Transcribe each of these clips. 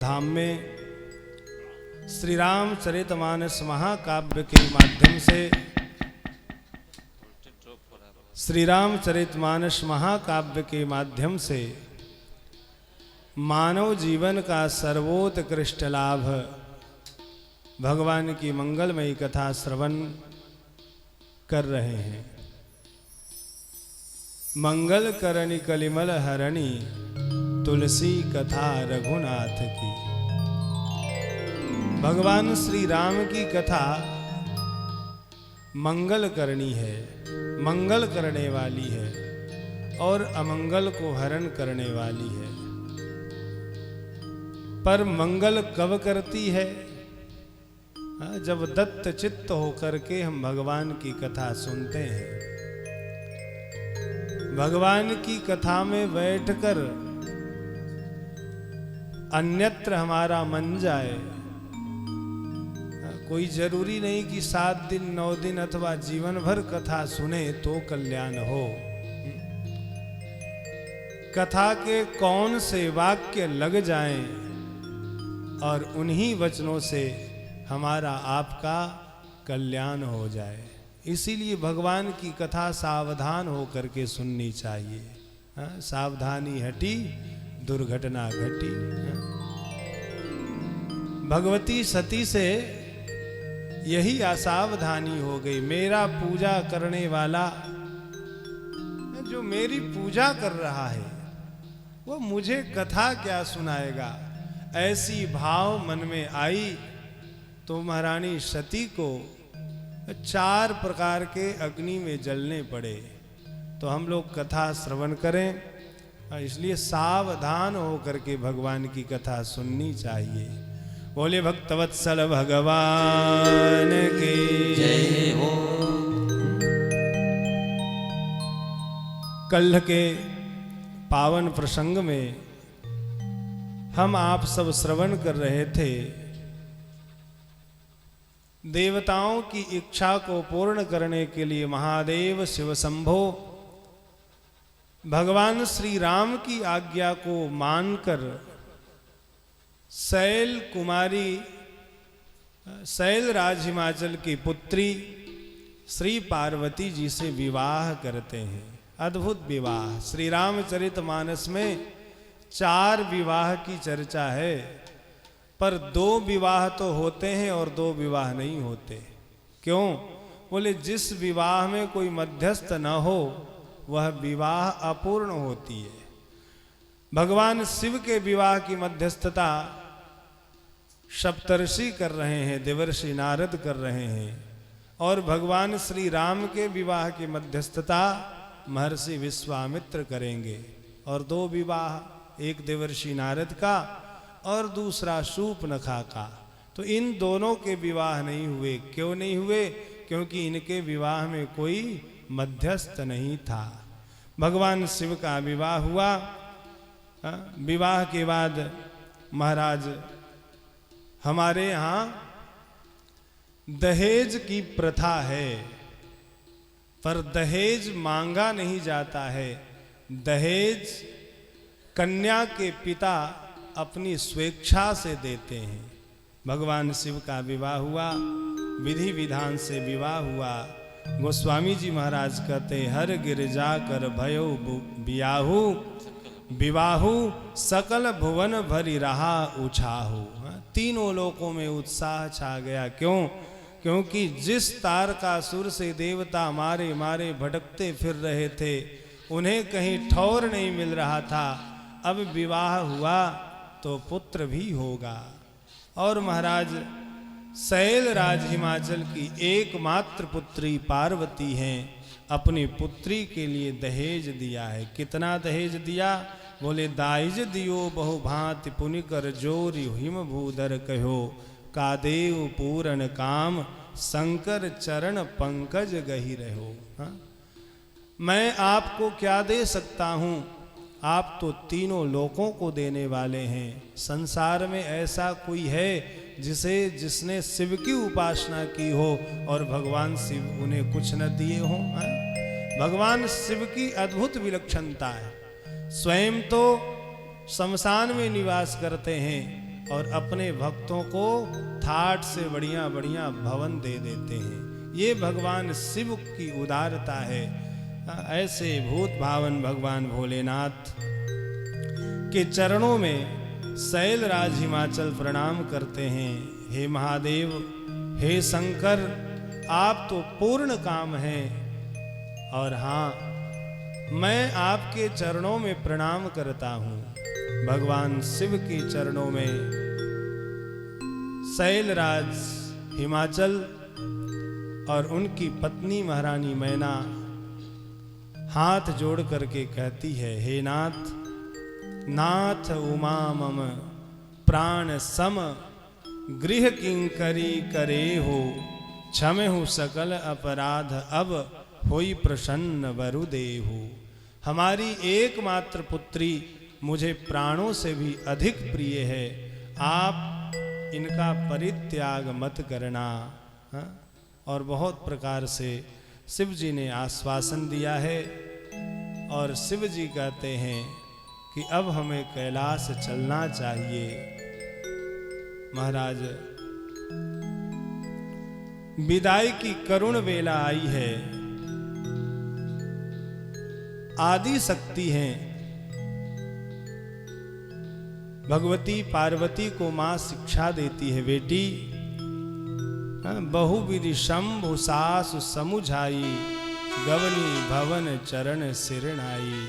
धाम में श्री रामचरितमानस महाकाव्य के माध्यम से श्री रामचरितमानस महाकाव्य के माध्यम से मानव जीवन का सर्वोत्कृष्ट लाभ भगवान की मंगलमयी कथा श्रवण कर रहे हैं। मंगल करणी कलिमल हरणी तुलसी कथा रघुनाथ की। भगवान श्री राम की कथा मंगल करनी है, मंगल करने वाली है और अमंगल को हरण करने वाली है। पर मंगल कब करती है? जब दत्त चित्त होकर के हम भगवान की कथा सुनते हैं। भगवान की कथा में बैठकर अन्यत्र हमारा मन जाए। कोई जरूरी नहीं कि 7 दिन 9 दिन अथवा जीवन भर कथा सुने तो कल्याण हो। कथा के कौन से वाक्य लग जाएं और उन्हीं वचनों से हमारा आपका कल्याण हो जाए। इसीलिए भगवान की कथा सावधान होकर के सुननी चाहिए। सावधानी हटी दुर्घटना घटी। भगवती सती से यही असावधानी हो गई। मेरा पूजा करने वाला जो मेरी पूजा कर रहा है वो मुझे कथा क्या सुनाएगा। ऐसी भाव मन में आई तो महारानी सती को 4 प्रकार के अग्नि में जलने पड़े। तो हम लोग कथा श्रवण करें, इसलिए सावधान होकर के भगवान की कथा सुननी चाहिए। बोले भक्तवत्सल भगवान के जय हो। कल के पावन प्रसंग में हम आप सब श्रवण कर रहे थे। देवताओं की इच्छा को पूर्ण करने के लिए महादेव शिव शंभो भगवान श्री राम की आज्ञा को मानकर शैल कुमारी शैल राज हिमाचल की पुत्री श्री पार्वती जी से विवाह करते हैं। अद्भुत विवाह। श्री रामचरितमानस में 4 विवाह की चर्चा है, पर 2 विवाह तो होते हैं और 2 विवाह नहीं होते। क्यों? बोले जिस विवाह में कोई मध्यस्थ न हो वह विवाह अपूर्ण होती है। भगवान शिव के विवाह की मध्यस्थता सप्तर्षि कर रहे हैं, देवर्षि नारद कर रहे हैं, और भगवान श्री राम के विवाह की मध्यस्थता महर्षि विश्वामित्र करेंगे। और 2 विवाह, एक देवर्षि नारद का और दूसरा शूर्पणखा का। तो इन दोनों के विवाह नहीं हुए। क्यों नहीं हुए? क्योंकि इनके विवाह में कोई मध्यस्थ नहीं था। भगवान शिव का विवाह हुआ। विवाह के बाद महाराज हमारे यहाँ दहेज की प्रथा है, पर दहेज मांगा नहीं जाता है। दहेज कन्या के पिता अपनी स्वेच्छा से देते हैं। भगवान शिव का विवाह हुआ, विधि विधान से विवाह हुआ। गोस्वामी जी महाराज कहते हर गिरजा कर भयो बियाहू विवाहु सकल भुवन भरी रहा उछाहू। 3 लोकों में उत्साह छा गया। क्यों? क्योंकि जिस तारकासुर से देवता मारे मारे भटकते फिर रहे थे, उन्हें कहीं ठौर नहीं मिल रहा था। अब विवाह हुआ तो पुत्र भी होगा। और महाराज शैल राज हिमाचल की एकमात्र पुत्री पार्वती हैं। अपनी पुत्री के लिए दहेज दिया है। कितना दहेज दिया? बोले दाइज दियो बहु भांति पुनि कर जोरि हिम भूधर कहो कादेव पूरन काम शंकर चरण पंकज गही रहो। मैं आपको क्या दे सकता हूँ? आप तो 3 लोकों को देने वाले हैं। संसार में ऐसा कोई है जिसने शिव की उपासना की हो और भगवान शिव उन्हें कुछ न दिए हों? भगवान शिव की अद्भुत विलक्षणता है। स्वयं तो शमशान में निवास करते हैं और अपने भक्तों को ठाठ से बढ़िया बढ़िया भवन दे देते हैं। ये भगवान शिव की उदारता है। ऐसे भूत भावन भगवान भोलेनाथ के चरणों में शैलराज हिमाचल प्रणाम करते हैं। हे महादेव, हे शंकर, आप तो पूर्ण काम हैं, और हाँ, मैं आपके चरणों में प्रणाम करता हूँ। भगवान शिव के चरणों में शैलराज हिमाचल और उनकी पत्नी महारानी मैना हाथ जोड़ करके कहती है, हे नाथ, नाथ उमा मम प्राण सम, गृह किंकरी करे हो, क्षमेहु सकल अपराध, अब होई प्रसन्न वरु देहु। हमारी एकमात्र पुत्री मुझे प्राणों से भी अधिक प्रिय है, आप इनका परित्याग मत करना। और बहुत प्रकार से शिव जी ने आश्वासन दिया है, और शिव जी कहते हैं कि अब हमें कैलाश चलना चाहिए। महाराज, विदाई की करुण वेला आई है। आदि शक्ति हैं भगवती पार्वती को मां शिक्षा देती है, बेटी बहुविधि शंभु सासु समुझाई, गवनी भवन चरण सिरनाई।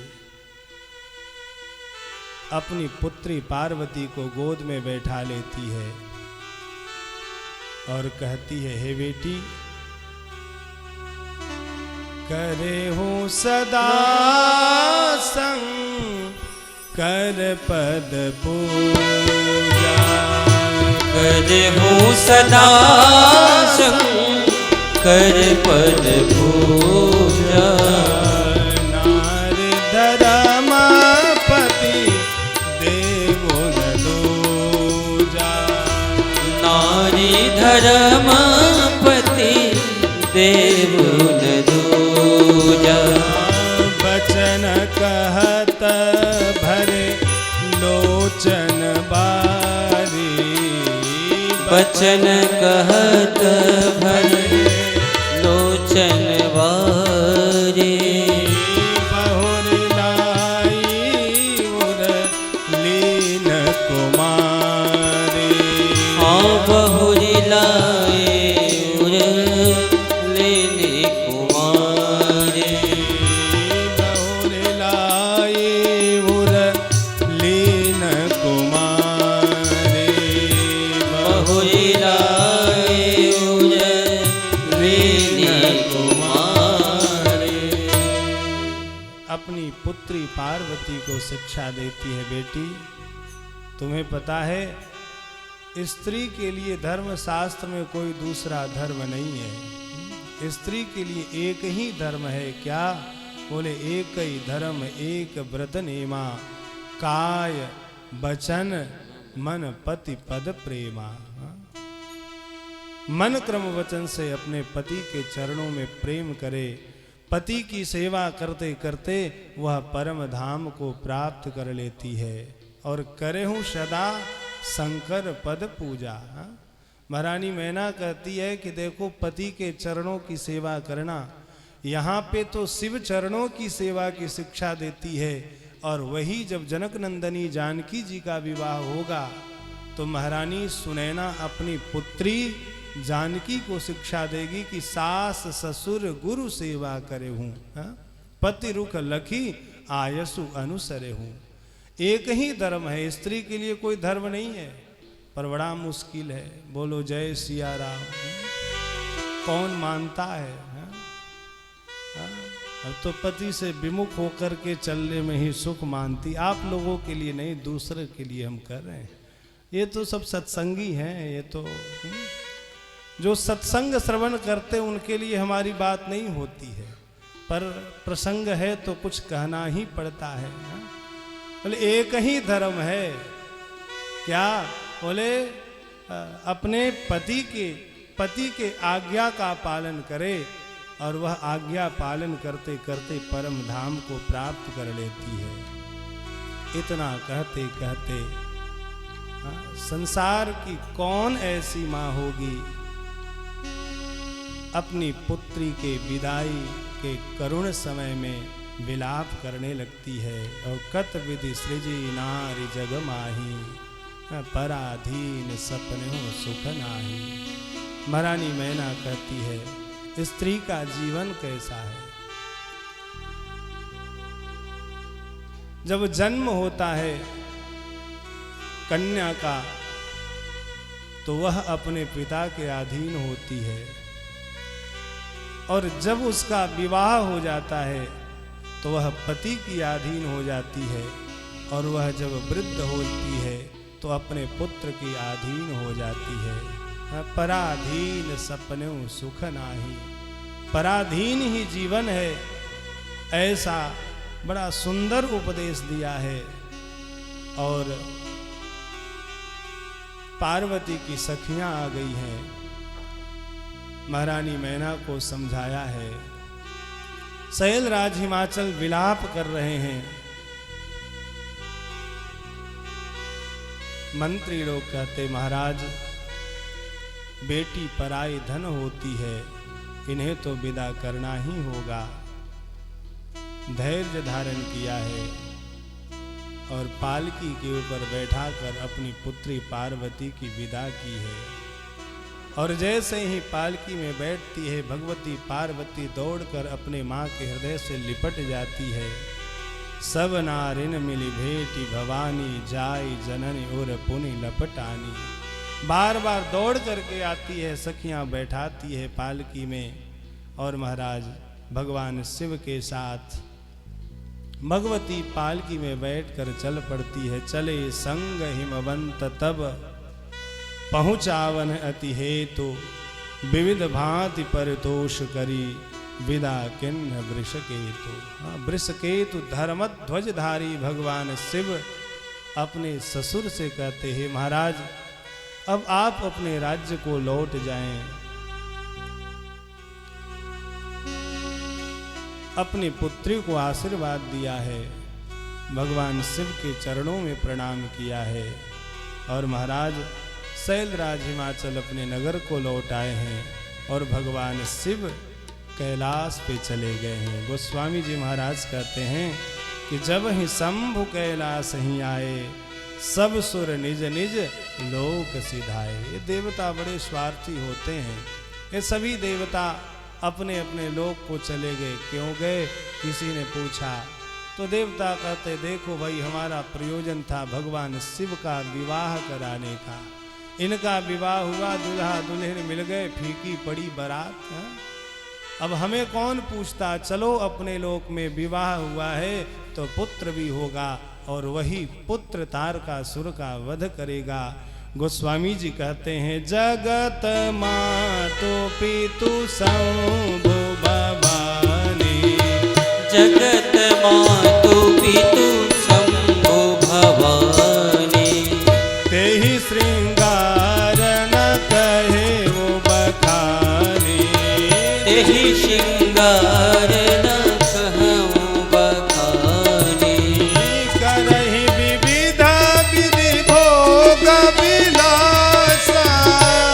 अपनी पुत्री पार्वती को गोद में बैठा लेती है और कहती है, हे बेटी, करे हूँ सदा शंकर पद पूजा, करे हूँ सदा शंकर पद पूजा। नार धर्मपति देवो न दूजा, नारी धर्मपति देवो न दूजा। बचन कहत भरे लोचन बारी, बचन कहत भरे लोचन बारी। बहुर लाई उर लीन कुमारी, हाँ बहुरी लाए उर लेने कुमारी। बहुर लाई उर लीन कुमारी, बहुरी लाए उर लेने कुमारी। अपनी पुत्री पार्वती को शिक्षा देती है, बेटी, तुम्हें पता है स्त्री के लिए धर्म शास्त्र में कोई दूसरा धर्म नहीं है। स्त्री के लिए एक ही धर्म है। क्या? बोले, एक ही धर्म एक व्रत नेमा, काय वचन मन पति पद प्रेमा। मन क्रम वचन से अपने पति के चरणों में प्रेम करे। पति की सेवा करते करते वह परम धाम को प्राप्त कर लेती है। और करे हूँ सदा शंकर पद पूजा। महारानी मैना कहती है कि देखो, पति के चरणों की सेवा करना, यहाँ पे तो शिव चरणों की सेवा की शिक्षा देती है, और वही जब जनक नंदनी जानकी जी का विवाह होगा तो महारानी सुनैना अपनी पुत्री जानकी को शिक्षा देगी कि सास ससुर गुरु सेवा करे हूँ, पति रुख लखी आयसु अनुसरे हूँ। एक ही धर्म है, स्त्री के लिए कोई धर्म नहीं है, पर बड़ा मुश्किल है। बोलो जय सिया राम। कौन मानता है? अब तो पति से विमुख होकर के चलने में ही सुख मानती। आप लोगों के लिए नहीं, दूसरे के लिए हम कर रहे हैं। ये तो सब सत्संगी हैं। ये तो जो सत्संग श्रवण करते उनके लिए हमारी बात नहीं होती है, पर प्रसंग है तो कुछ कहना ही पड़ता है। बोले एक ही धर्म है। क्या? बोले अपने पति के आज्ञा का पालन करे, और वह आज्ञा पालन करते करते परम धाम को प्राप्त कर लेती है। इतना कहते कहते संसार की कौन ऐसी माँ होगी अपनी पुत्री के विदाई के करुण समय में विलाप करने लगती है। और कत विधि सृजी नारी जग माही, पराधीन सपने हो सुख नाही। महारानी मैना कहती है स्त्री का जीवन कैसा है। जब जन्म होता है कन्या का तो वह अपने पिता के अधीन होती है, और जब उसका विवाह हो जाता है तो वह पति की अधीन हो जाती है, और वह जब वृद्ध होती है तो अपने पुत्र की अधीन हो जाती है। पराधीन सपने सुख नाही, पराधीन ही जीवन है, ऐसा बड़ा सुंदर उपदेश दिया है। और पार्वती की सखियां आ गई हैं, महारानी मैना को समझाया है। शैलराज हिमाचल विलाप कर रहे हैं। मंत्री लोग कहते महाराज बेटी पराई धन होती है, इन्हें तो विदा करना ही होगा। धैर्य धारण किया है और पालकी के ऊपर बैठाकर अपनी पुत्री पार्वती की विदा की है। और जैसे ही पालकी में बैठती है भगवती पार्वती दौड़कर अपने माँ के हृदय से लिपट जाती है। सब नारिन मिली भेटी भवानी, जाई जननी और पुनि लपटानी। बार बार दौड़ करके आती है, सखियां बैठाती है पालकी में, और महाराज भगवान शिव के साथ भगवती पालकी में बैठकर चल पड़ती है। चले संग हिमवंत तब पहुँचावन अति हेतु, विविध भांति परितोष करी विदा किन्ह वृषकेतु। वृषकेतु धर्मध्वजधारी भगवान शिव अपने ससुर से कहते हैं महाराज अब आप अपने राज्य को लौट जाएं। अपनी पुत्री को आशीर्वाद दिया है, भगवान शिव के चरणों में प्रणाम किया है, और महाराज शैलराज हिमाचल अपने नगर को लौट आए हैं और भगवान शिव कैलाश पे चले गए हैं। गोस्वामी जी महाराज कहते हैं कि जब ही शंभु कैलाश ही आए, सब सुर निज निज लोक सिधाए। ये देवता बड़े स्वार्थी होते हैं, ये सभी देवता अपने अपने लोक को चले गए। क्यों गए किसी ने पूछा तो देवता कहते देखो भाई हमारा प्रयोजन था भगवान शिव का विवाह कराने का, इनका विवाह हुआ, दूल्हा दुल्हन मिल गए, फीकी पड़ी बारात। अब हमें कौन पूछता, चलो अपने लोक में विवाह हुआ है तो पुत्र भी होगा, और वही पुत्र तारकासुर का वध करेगा। गोस्वामी जी कहते हैं जगत मातु पितु शंभु भवानी, जगत मातु पितु शंभु भवानी, तेहि श्रृंगार न कहे वो बखानी, तेहि श्रृंगार न कहूँ बखानी, करहि विविध विधि भोग विलासा,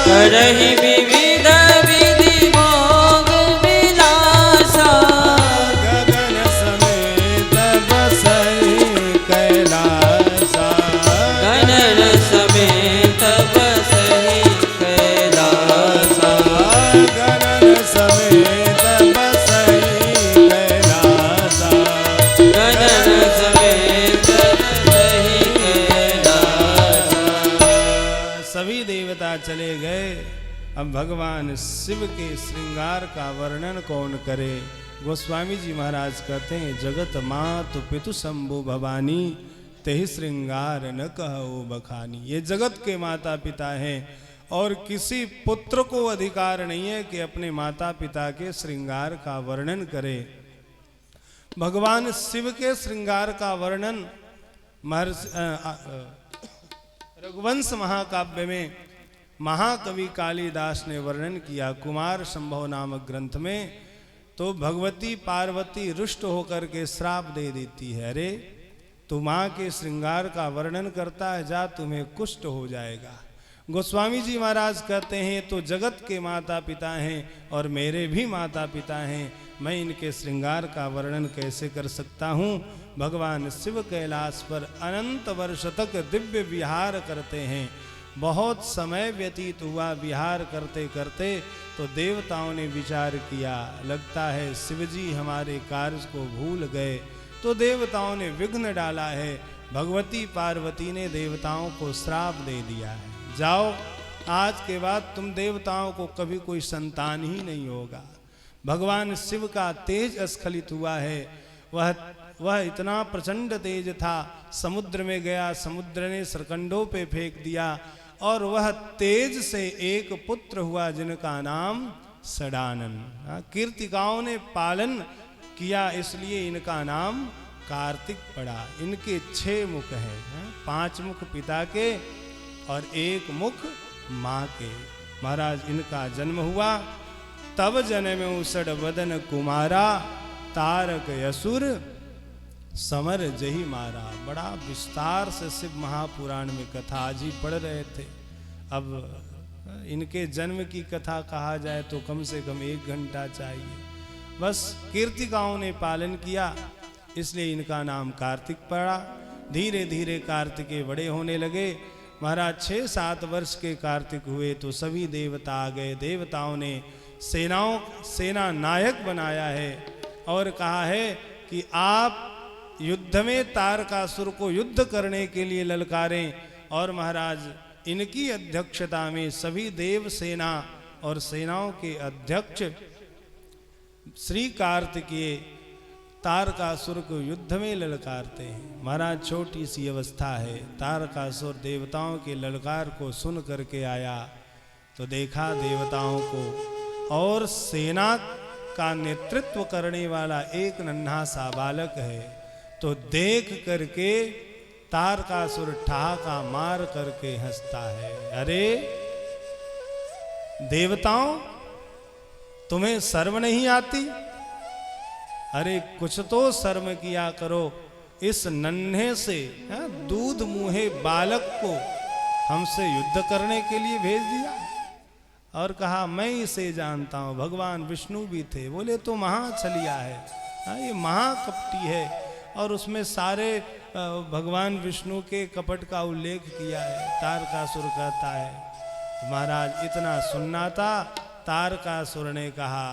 करहि विविध विधि भोग विलासा, गगन समेत बसहि कैलासा, गगन समेत बसहि कैलासा, गगन समेत बसहि कैलासा, गगन समेत बसहि कैलासा। सभी देवता चले गए। अब भगवान शिव के श्रृंगार का वर्णन कौन करे। गोस्वामी जी महाराज कहते हैं जगत मातु पितु शंभु भवानी, तेहि श्रृंगार न कहो बखानी। ये जगत के माता पिता हैं और किसी पुत्र को अधिकार नहीं है कि अपने माता पिता के श्रृंगार का वर्णन करे। भगवान शिव के श्रृंगार का वर्णन रघुवंश महाकाव्य में महाकवि कालिदास ने वर्णन किया कुमार संभव नामक ग्रंथ में। तो भगवती पार्वती रुष्ट होकर के श्राप दे देती है, अरे तू माँ के श्रृंगार का वर्णन करता है, जा तुम्हें कुष्ठ हो जाएगा। गोस्वामी जी महाराज कहते हैं तो जगत के माता पिता हैं और मेरे भी माता पिता हैं, मैं इनके श्रृंगार का वर्णन कैसे कर सकता हूँ। भगवान शिव कैलाश पर अनंत वर्ष तक दिव्य विहार करते हैं। बहुत समय व्यतीत हुआ विहार करते करते, तो देवताओं ने विचार किया, लगता है शिवजी हमारे कार्य को भूल गए। तो देवताओं ने विघ्न डाला है। भगवती पार्वती ने देवताओं को श्राप दे दिया है, जाओ आज के बाद तुम देवताओं को कभी कोई संतान ही नहीं होगा। भगवान शिव का तेज स्खलित हुआ है। वह इतना प्रचंड तेज था, समुद्र में गया, समुद्र ने सरकंडों पे फेंक दिया और वह तेज से एक पुत्र हुआ जिनका नाम सडानन। कीर्तिकाओं ने पालन किया, इसलिए इनका नाम कार्तिक पड़ा। इनके 6 मुख हैं, 5 मुख पिता के और 1 मुख माँ के। महाराज इनका जन्म हुआ, तब जन्म उसड वदन कुमारा, तारक असुर समर जही मारा। बड़ा विस्तार से शिव महापुराण में कथा आज ही पढ़ रहे थे। अब इनके जन्म की कथा कहा जाए तो कम से कम 1 घंटा चाहिए। बस कीर्तिकाओं ने पालन किया, इसलिए इनका नाम कार्तिक पड़ा। धीरे धीरे कार्तिकेय बड़े होने लगे। महाराज 6-7 वर्ष के कार्तिक हुए तो सभी देवता आ गए। देवताओं ने सेना नायक बनाया है और कहा है कि आप युद्ध में तारकासुर को युद्ध करने के लिए ललकारें। और महाराज इनकी अध्यक्षता में सभी देव सेना और सेनाओं के अध्यक्ष श्री कार्तिकेय तारकासुर को युद्ध में ललकारते हैं। महाराज छोटी सी अवस्था है। तारकासुर देवताओं के ललकार को सुन करके आया तो देखा देवताओं को और सेना का नेतृत्व करने वाला एक नन्हा सा बालक है। तो देख करके तारकासुर ठहाका मार करके हंसता है, अरे देवताओं तुम्हें शर्म नहीं आती? अरे कुछ तो शर्म किया करो। इस नन्हे से दूध मुहे बालक को हमसे युद्ध करने के लिए भेज दिया। और कहा मैं इसे जानता हूं, भगवान विष्णु भी थे। बोले तो महाछलिया है, ये महाकपटी है। और उसमें सारे भगवान विष्णु के कपट का उल्लेख किया है। तारकासुर कहता है महाराज इतना सुनना था। तारकासुर ने कहा,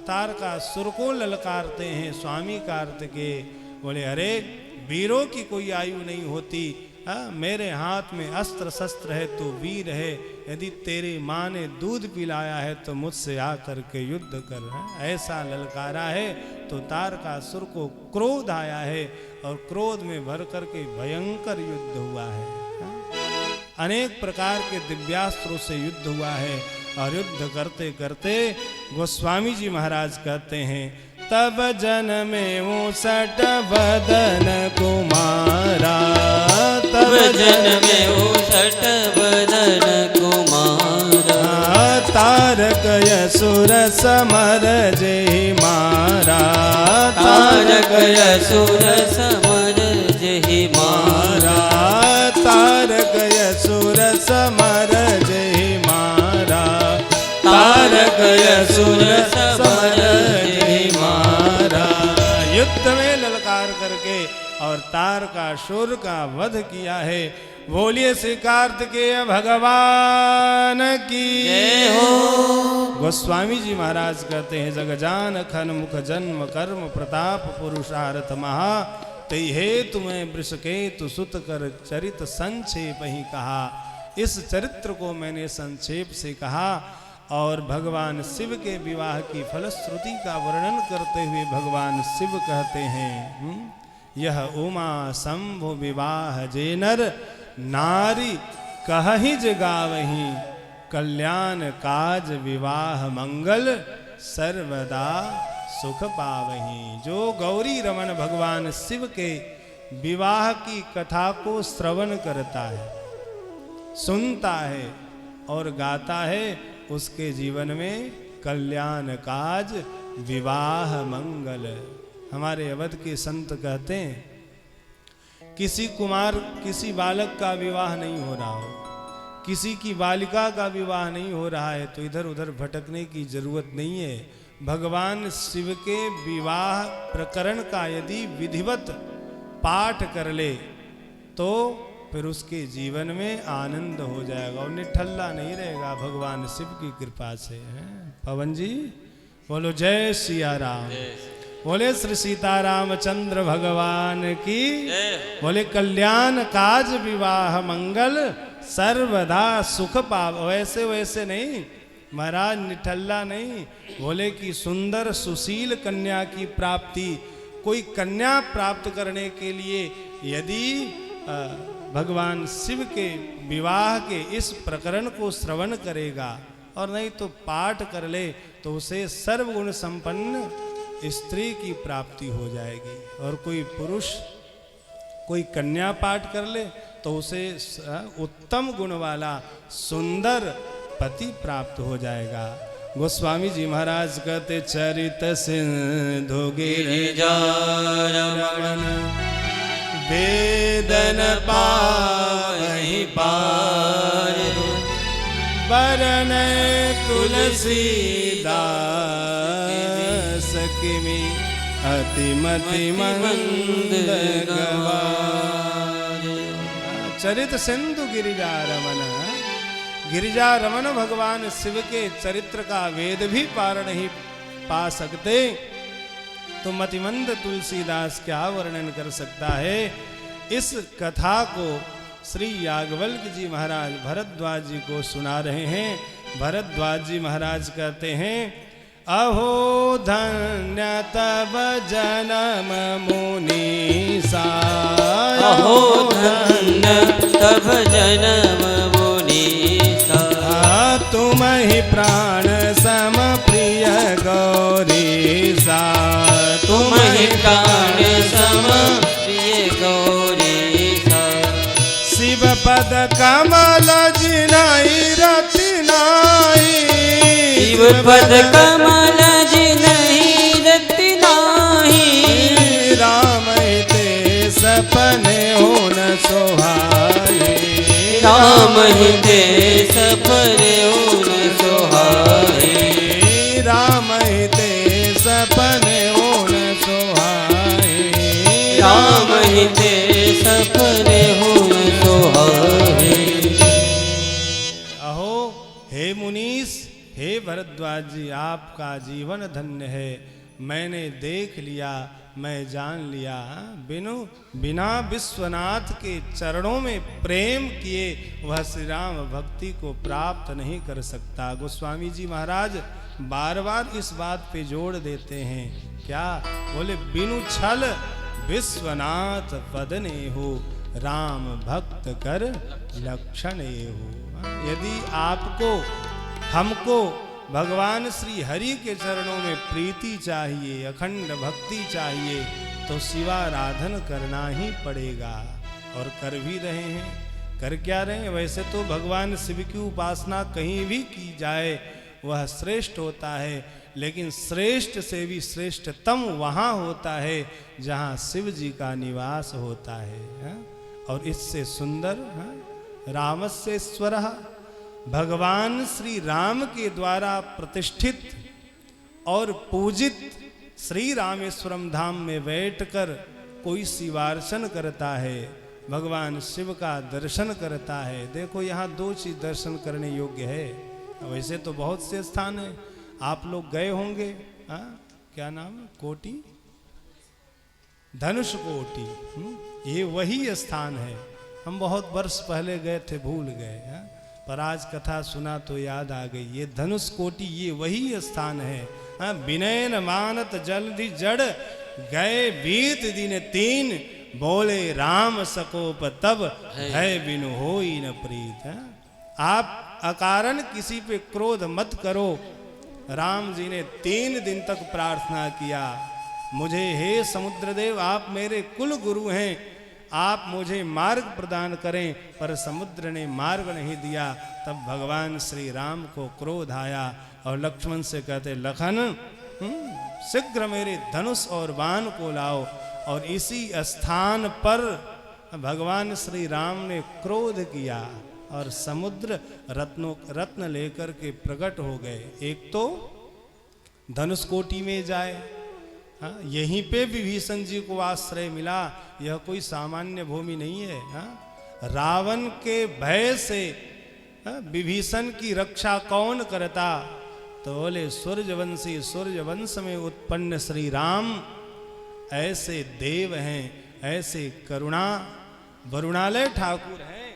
तारकासुर को ललकारते हैं स्वामी कार्तिकेय। बोले अरे वीरों की कोई आयु नहीं होती, मेरे हाथ में अस्त्र शस्त्र है तो वीर है। यदि तेरी माँ ने दूध पिलाया है तो मुझसे आकर के युद्ध कर। ऐसा ललकारा है। तो तारकासुर को क्रोध आया है और क्रोध में भर करके भयंकर युद्ध हुआ है। अनेक प्रकार के दिव्यास्त्रों से युद्ध हुआ है। और युद्ध करते करते गोस्वामी जी महाराज कहते हैं, तब जन्मे उसट वदन कुमारा, तब जन्मे उसट वदन कुमारा, तारक असुर समर जय मारा, तारक असुर समर जय मारा, तारक असुर समर जय मारा, तारक असुर समर जय मारा। युद्ध में ललकार करके और तारकासुर का वध किया है। बोलिए श्री कार्तिकेय भगवान की जय हो। गोस्वामी जी महाराज कहते हैं, जगजान खन मुख जन्म कर्म प्रताप पुरुषार्थ महा, तै हे तुम्हें वृषकेतु सुत कर चरित संक्षेप ही कहा। इस चरित्र को मैंने संक्षेप से कहा। और भगवान शिव के विवाह की फलश्रुति का वर्णन करते हुए भगवान शिव कहते हैं, यह उमा शंभु विवाह जे नर, नारी कहहि जगावही, कल्याण काज विवाह मंगल, सर्वदा सुख पावही। जो गौरी रमन भगवान शिव के विवाह की कथा को श्रवण करता है, सुनता है और गाता है, उसके जीवन में कल्याण काज विवाह मंगल। हमारे अवध के संत कहते हैं किसी कुमार किसी बालक का विवाह नहीं हो रहा हो, किसी की बालिका का विवाह नहीं हो रहा है, तो इधर उधर भटकने की जरूरत नहीं है। भगवान शिव के विवाह प्रकरण का यदि विधिवत पाठ कर ले तो फिर उसके जीवन में आनंद हो जाएगा और निठल्ला नहीं रहेगा भगवान शिव की कृपा से। पवन जी बोलो जय सिया राम, बोले श्री सीतारामचंद्र भगवान की, बोले कल्याण काज विवाह मंगल सर्वदा सुख पाव। वैसे वैसे नहीं महाराज, निठल्ला नहीं, बोले कि सुंदर सुशील कन्या की प्राप्ति, कोई कन्या प्राप्त करने के लिए यदि भगवान शिव के विवाह के इस प्रकरण को श्रवण करेगा और नहीं तो पाठ कर ले तो उसे सर्वगुण संपन्न स्त्री की प्राप्ति हो जाएगी। और कोई पुरुष कोई कन्या पाठ कर ले तो उसे उत्तम गुण वाला सुंदर पति प्राप्त हो जाएगा। गोस्वामी जी महाराज कहते चरित सिंधु गिरिजारमण वेदन पावहि पार, वरण तुलसीदास किमि अतिमति मंद गवार। चरित सिंधु गिरिजारमण, गिरिजारमण भगवान शिव के चरित्र का वेद भी पार नहीं पा सकते तो मतिमंद तुलसीदास क्या वर्णन कर सकता है। इस कथा को श्री याज्ञवल्क्य जी महाराज भरद्वाज जी को सुना रहे हैं। भरद्वाज जी महाराज कहते हैं अहो धन्य तब जन्म मुनीसा, अहो धन्य तब जन्म मुनीसा, तुम ही प्राण सम प्रिय गौरीसा, तुम ही प्राण सम प्रिय गौरीसा, शिव पद कमल जिनाई रतिनाई, शिव पद कमल जिनाई रतिनाई, राम ते सपने हो न सोहाए, राम ही ते सपने हो न सोहाए, राम ते सपने हो न सोहाए, राम ही ते सपने हो न सोहाए। अहो हे मुनीस, हे भरद्वाज जी, आपका जीवन धन्य है। मैंने देख लिया, मैं जान लिया, बिना विश्वनाथ के चरणों में प्रेम किए वह श्री राम भक्ति को प्राप्त नहीं कर सकता। गोस्वामी जी महाराज बार बार इस बात पे जोड़ देते हैं, क्या बोले बिनु छल विश्वनाथ पदने हो, राम भक्त कर लक्षण हो। यदि आपको हमको भगवान श्री हरि के चरणों में प्रीति चाहिए, अखंड भक्ति चाहिए तो शिवाराधन करना ही पड़ेगा। और कर भी रहे हैं। कर क्या रहे हैं? वैसे तो भगवान शिव की उपासना कहीं भी की जाए वह श्रेष्ठ होता है, लेकिन श्रेष्ठ से भी श्रेष्ठतम वहाँ होता है जहाँ शिव जी का निवास होता है। और इससे सुंदर रामस्येश्वरः, भगवान श्री राम के द्वारा प्रतिष्ठित और पूजित श्री रामेश्वरम धाम में बैठकर कोई शिवार्चन करता है, भगवान शिव का दर्शन करता है। देखो यहाँ दो चीज दर्शन करने योग्य है। वैसे तो बहुत से स्थान है, आप लोग गए होंगे। क्या नाम है? कोटि, धनुष कोटि, ये वही स्थान है। हम बहुत वर्ष पहले गए थे, भूल गए, पर आज कथा सुना तो याद आ गई। ये धनुष कोटि ये वही स्थान है। विनय न मानत जल्दी जड़, गए बीत दिन 3, बोले राम सकोप तब, है बिनु होई न प्रीत। आप अकारण किसी पे क्रोध मत करो। राम जी ने 3 दिन तक प्रार्थना किया, मुझे हे समुद्रदेव आप मेरे कुल गुरु हैं, आप मुझे मार्ग प्रदान करें। पर समुद्र ने मार्ग नहीं दिया। तब भगवान श्री राम को क्रोध आया और लक्ष्मण से कहते लखन शीघ्र मेरे धनुष और बाण को लाओ। और इसी स्थान पर भगवान श्री राम ने क्रोध किया और समुद्र रत्न लेकर के प्रकट हो गए। एक तो धनुषकोटि में जाए, हाँ, यहीं पे विभीषण जी को आश्रय मिला। यह कोई सामान्य भूमि नहीं है। हाँ, रावण के भय से विभीषण की रक्षा कौन करता? तो बोले सूर्यवंशी, सूर्यवंश में उत्पन्न श्री राम ऐसे देव हैं, ऐसे करुणा वरुणालय ठाकुर हैं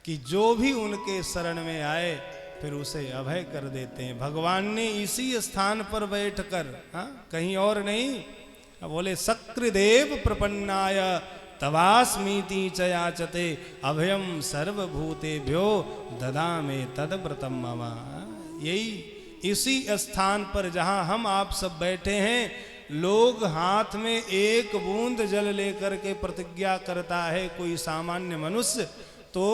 कि जो भी उनके शरण में आए फिर उसे अभय कर देते हैं। भगवान ने इसी स्थान पर बैठकर, कहीं और नहीं, बोले सकृदेव प्रपन्नाय तवास्मीति च याचते अभयम सर्वभूतेभ्यो ददामे तद्व्रतम मम। यही इसी स्थान पर जहां हम आप सब बैठे हैं, लोग हाथ में एक बूंद जल लेकर के प्रतिज्ञा करता है। कोई सामान्य मनुष्य तो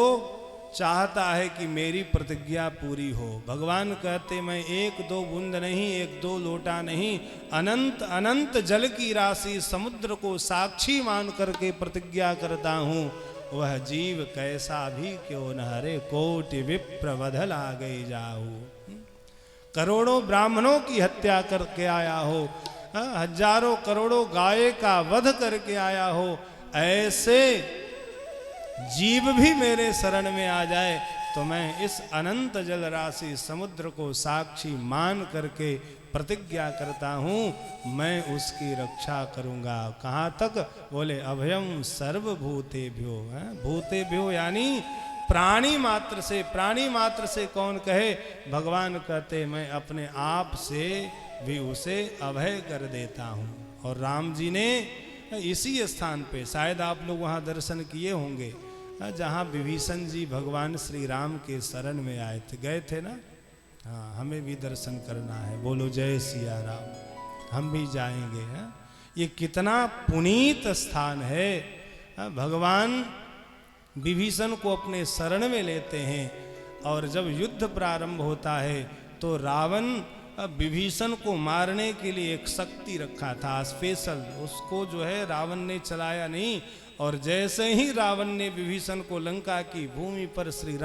चाहता है कि मेरी प्रतिज्ञा पूरी हो। भगवान कहते मैं एक दो बूंद नहीं, एक दो लोटा नहीं, अनंत अनंत जल की राशि समुद्र को साक्षी मान करके प्रतिज्ञा करता हूँ। वह जीव कैसा भी क्यों न हरे, कोटि विप्र वधल आ गई जाहू। करोड़ों ब्राह्मणों की हत्या करके आया हो, हजारों करोड़ों गाय का वध करके आया हो, ऐसे जीव भी मेरे शरण में आ जाए तो मैं इस अनंत जल राशि समुद्र को साक्षी मान करके प्रतिज्ञा करता हूँ, मैं उसकी रक्षा करूँगा। कहाँ तक? बोले अभयम सर्वभूतेभ्यो। भूतेभ्यो यानी प्राणी मात्र से। प्राणी मात्र से कौन कहे? भगवान कहते मैं अपने आप से भी उसे अभय कर देता हूँ। और राम जी ने इसी स्थान पे, शायद आप लोग वहाँ दर्शन किए होंगे, जहाँ विभीषण जी भगवान श्री राम के शरण में आए थे, गए थे ना। हाँ, हमें भी दर्शन करना है। बोलो जय सिया राम। हम भी जाएंगे। ये कितना पुनीत स्थान है। भगवान विभीषण को अपने शरण में लेते हैं और जब युद्ध प्रारंभ होता है तो रावण विभीषण को मारने के लिए एक शक्ति रखा था स्पेशल, उसको जो है रावण ने चलाया नहीं। और जैसे ही रावण ने विभीषण को लंका की भूमि पर श्री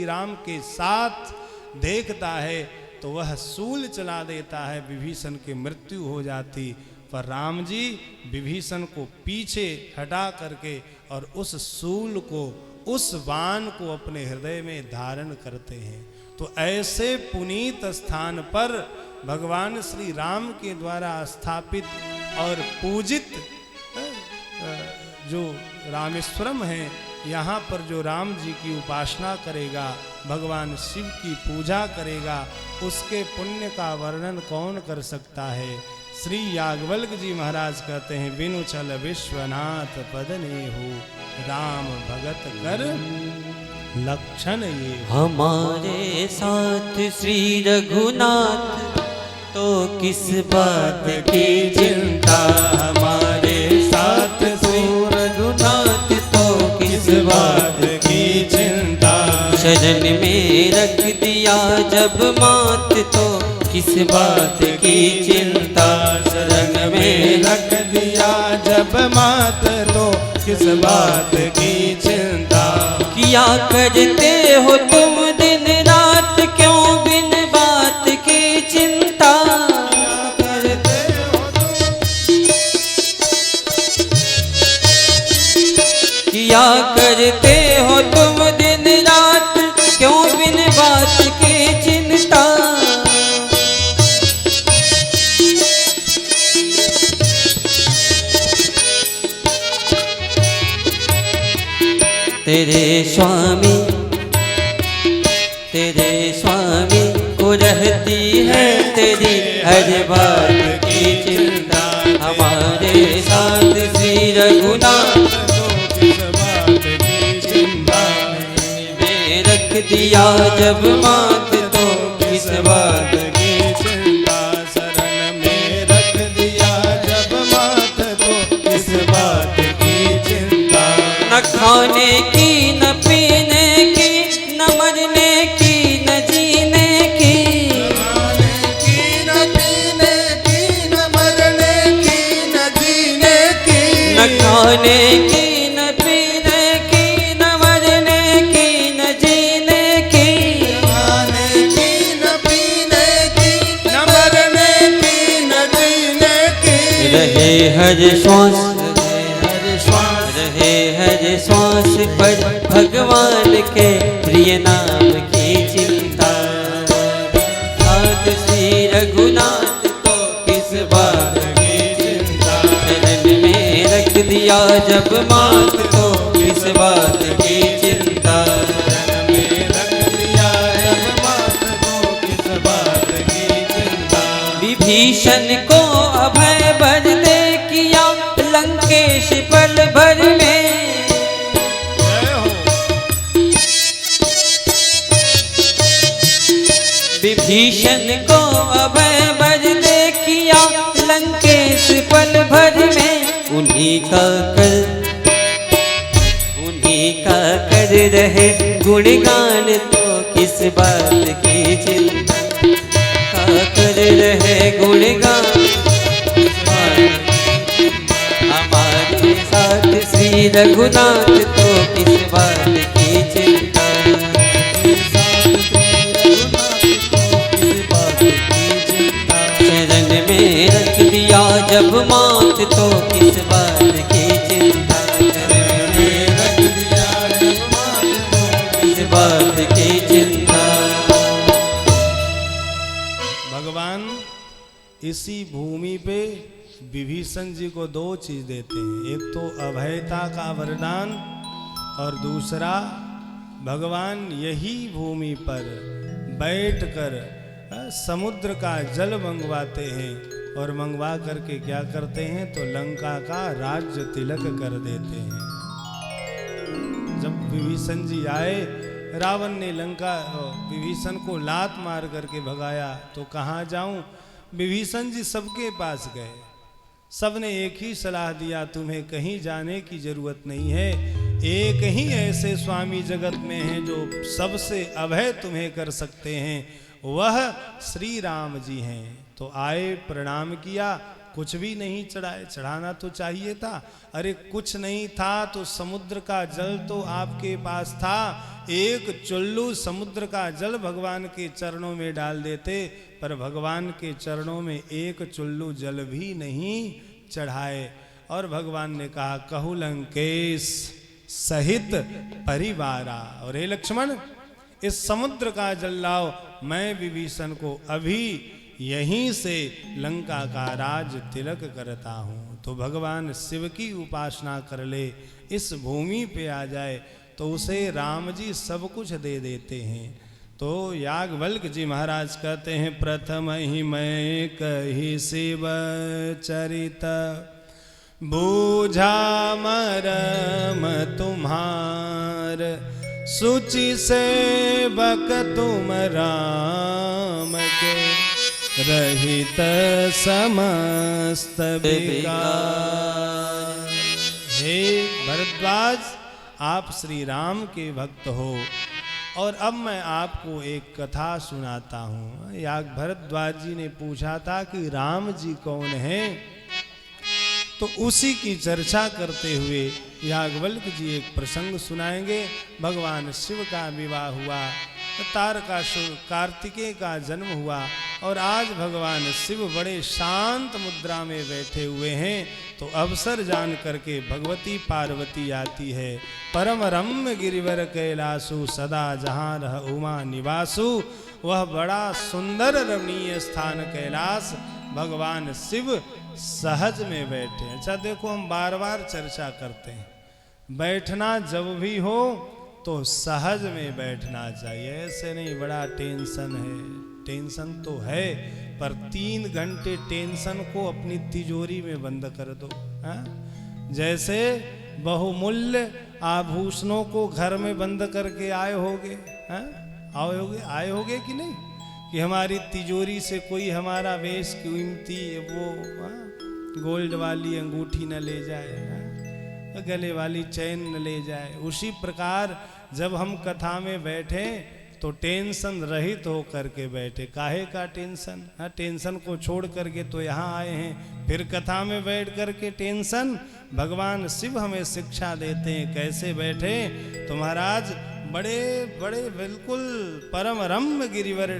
राम के साथ देखता है तो वह सूल चला देता है, विभीषण की मृत्यु हो जाती। पर राम जी विभीषण को पीछे हटा करके और उस सूल को, उस बाण को अपने हृदय में धारण करते हैं। तो ऐसे पुनीत स्थान पर भगवान श्री राम के द्वारा स्थापित और पूजित जो रामेश्वरम है, यहाँ पर जो राम जी की उपासना करेगा, भगवान शिव की पूजा करेगा, उसके पुण्य का वर्णन कौन कर सकता है। श्री याज्ञवल्क्य जी महाराज कहते हैं बिनु छल विश्वनाथ पद ने हो, राम भगत कर लक्षण ये। हमारे साथ श्री रघुनाथ तो किस बात की चिंता, हमारे साथ श्री रघुनाथ तो किस बात की चिंता। शरण में रख दिया जब मात तो किस बात की चिंता, शरण में रख दिया जब मात तो किस बात की चिंता। किया करते हो तुम दिन रात क्यों बिन बात की चिंता, करते हो तुम। किया करते हो तुम दिन रात क्यों बिन बात की चिंता। तेरे स्वामी को रहती है तेरी हर बात की चिंता। हमारे साथ श्री रघुनाथ तो किस बात की चिंता, में रख दिया जब मात तो किस बात की चिंता। शरण में रख दिया जब मात तो किस बात की चिंता। न खाने की न पीने की न मरने की न जीने की, न पीने की न मरने की न जीने की। न खाने की न पीने रहे हर श्वास, रहे हर श्वास पर भगवान के प्रिय नाम की चिंता। नाथ श्री रघुनाथ को किस बात की चिंता, चरण में रख दिया जब मात तो किस बात की चिंता, चरण में रख दिया जब मात को किस बात की चिंता। विभीषण को अभय बर दे किया लंकेश पल भर में, जय हो। विभीषण को अभय बर दे किया लंकेश पल भर में। उन्हीं का कर रहे गुणगान तो किस बात की चिंता, का कर रहे गुणगान हमारे साथ श्री रघुनाथ तो किस बात की चिंता, चरण में रख दिया जब मात तो किस बात की चिंता, चरण में रख दिया जब मात तो किस बात की चिंता। भगवान इसी भूमि पे विभीषण जी को दो चीज देते हैं, एक तो अभयता का वरदान और दूसरा भगवान यही भूमि पर बैठकर समुद्र का जल मंगवाते हैं और मंगवा करके क्या करते हैं तो लंका का राज्य तिलक कर देते हैं। जब विभीषण जी आए, रावण ने लंका विभीषण को लात मार करके भगाया, तो कहाँ जाऊं, विभीषण जी सबके पास गए, सबने एक ही सलाह दिया, तुम्हें कहीं जाने की जरूरत नहीं है, एक ही ऐसे स्वामी जगत में हैं जो सबसे अभय तुम्हें कर सकते हैं, वह श्री राम जी हैं। तो आए, प्रणाम किया, कुछ भी नहीं चढ़ाए, चढ़ाना तो चाहिए था, अरे कुछ नहीं था तो समुद्र का जल तो आपके पास था, एक चुल्लू समुद्र का जल भगवान के चरणों में डाल देते, पर भगवान के चरणों में एक चुल्लू जल भी नहीं चढ़ाए। और भगवान ने कहा, कहु लंकेश सहित परिवारा, और हे लक्ष्मण इस समुद्र का जल लाओ, मैं विभीषण को अभी यहीं से लंका का राज तिलक करता हूँ। तो भगवान शिव की उपासना कर ले, इस भूमि पे आ जाए तो उसे राम जी सब कुछ दे देते हैं। तो याज्ञवल्क्य जी महाराज कहते हैं, प्रथम ही मैं कही शिव चरित, बूझा मरम तुम्हार, सुचि सेवक तुम राम के, रहित समस्त विकार। हे भरद्वाज, आप श्री राम के भक्त हो, और अब मैं आपको एक कथा सुनाता हूँ। याज्ञ भरद्वाज जी ने पूछा था कि राम जी कौन हैं, तो उसी की चर्चा करते हुए याज्ञवल्क्य जी एक प्रसंग सुनाएंगे। भगवान शिव का विवाह हुआ, तारकासुर कार्तिकेय का जन्म हुआ, और आज भगवान शिव बड़े शांत मुद्रा में बैठे हुए हैं। तो अवसर जान करके भगवती पार्वती आती है। परम रम्य गिरिवर कैलासु, सदा जहाँ रह उमा निवासु, वह बड़ा सुंदर रमणीय स्थान कैलाश भगवान शिव सहज में बैठे। अच्छा देखो, हम बार बार चर्चा करते हैं, बैठना जब भी हो तो सहज में बैठना चाहिए, ऐसे नहीं बड़ा टेंशन है। टेंशन तो है, पर 3 घंटे टेंशन को अपनी तिजोरी में बंद कर दो। जैसे बहुमूल्य आभूषणों को घर में बंद करके आए होगे, आए होगे कि नहीं, कि हमारी तिजोरी से कोई हमारा वेश कीमती वो गोल्ड वाली अंगूठी न ले जाए, गले वाली चैन न ले जाए। उसी प्रकार जब हम कथा में बैठे तो टेंशन रहित हो करके बैठे। काहे का टेंशन, टेंशन को छोड़ करके तो यहाँ आए हैं, फिर कथा में बैठ करके टेंशन। भगवान शिव हमें शिक्षा देते हैं कैसे बैठे। तो महाराज बड़े बड़े बिल्कुल परम रम्य गिरिवर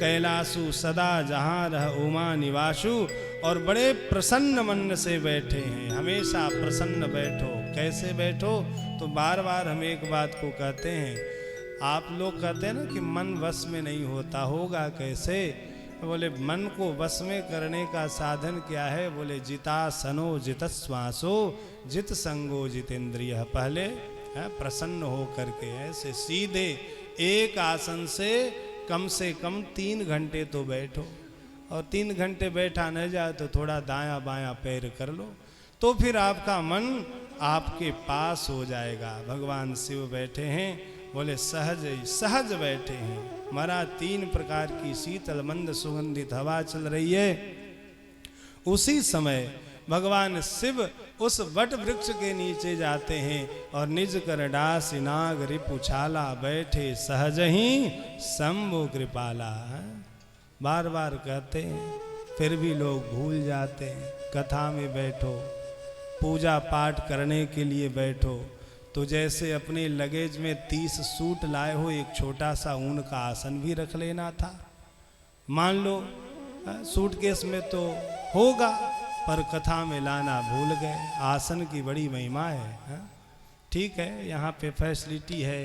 कैलासु सदा जहाँ रह उमा निवासु, और बड़े प्रसन्न मन से बैठे हैं, हमेशा प्रसन्न बैठो। कैसे बैठो? तो बार बार हम एक बात को कहते हैं, आप लोग कहते हैं ना कि मन वश में नहीं होता, होगा कैसे? बोले मन को वश में करने का साधन क्या है? बोले जितासनो जितश्वासो जित संगो जितेंद्रिय। पहले प्रसन्न हो करके ऐसे सीधे एक आसन से कम 3 घंटे तो बैठो, और 3 घंटे बैठा न जाए तो थोड़ा दायां बायां पैर कर लो, तो फिर आपका मन आपके पास हो जाएगा। भगवान शिव बैठे हैं, बोले सहज बैठे हैं। मरा 3 प्रकार की शीतल मंद सुगंधित हवा चल रही है। उसी समय भगवान शिव उस वट वृक्ष के नीचे जाते हैं और निज कर डास नाग रिपुछाला, बैठे सहज ही शंभु कृपाला। बार बार कहते हैं, फिर भी लोग भूल जाते हैं। कथा में बैठो, पूजा पाठ करने के लिए बैठो, तो जैसे अपने लगेज में 30 सूट लाए हो, एक छोटा सा ऊन का आसन भी रख लेना था। मान लो सूटकेस में तो होगा, पर कथा में लाना भूल गए। आसन की बड़ी महिमा है। ठीक है, यहाँ पे फैसिलिटी है,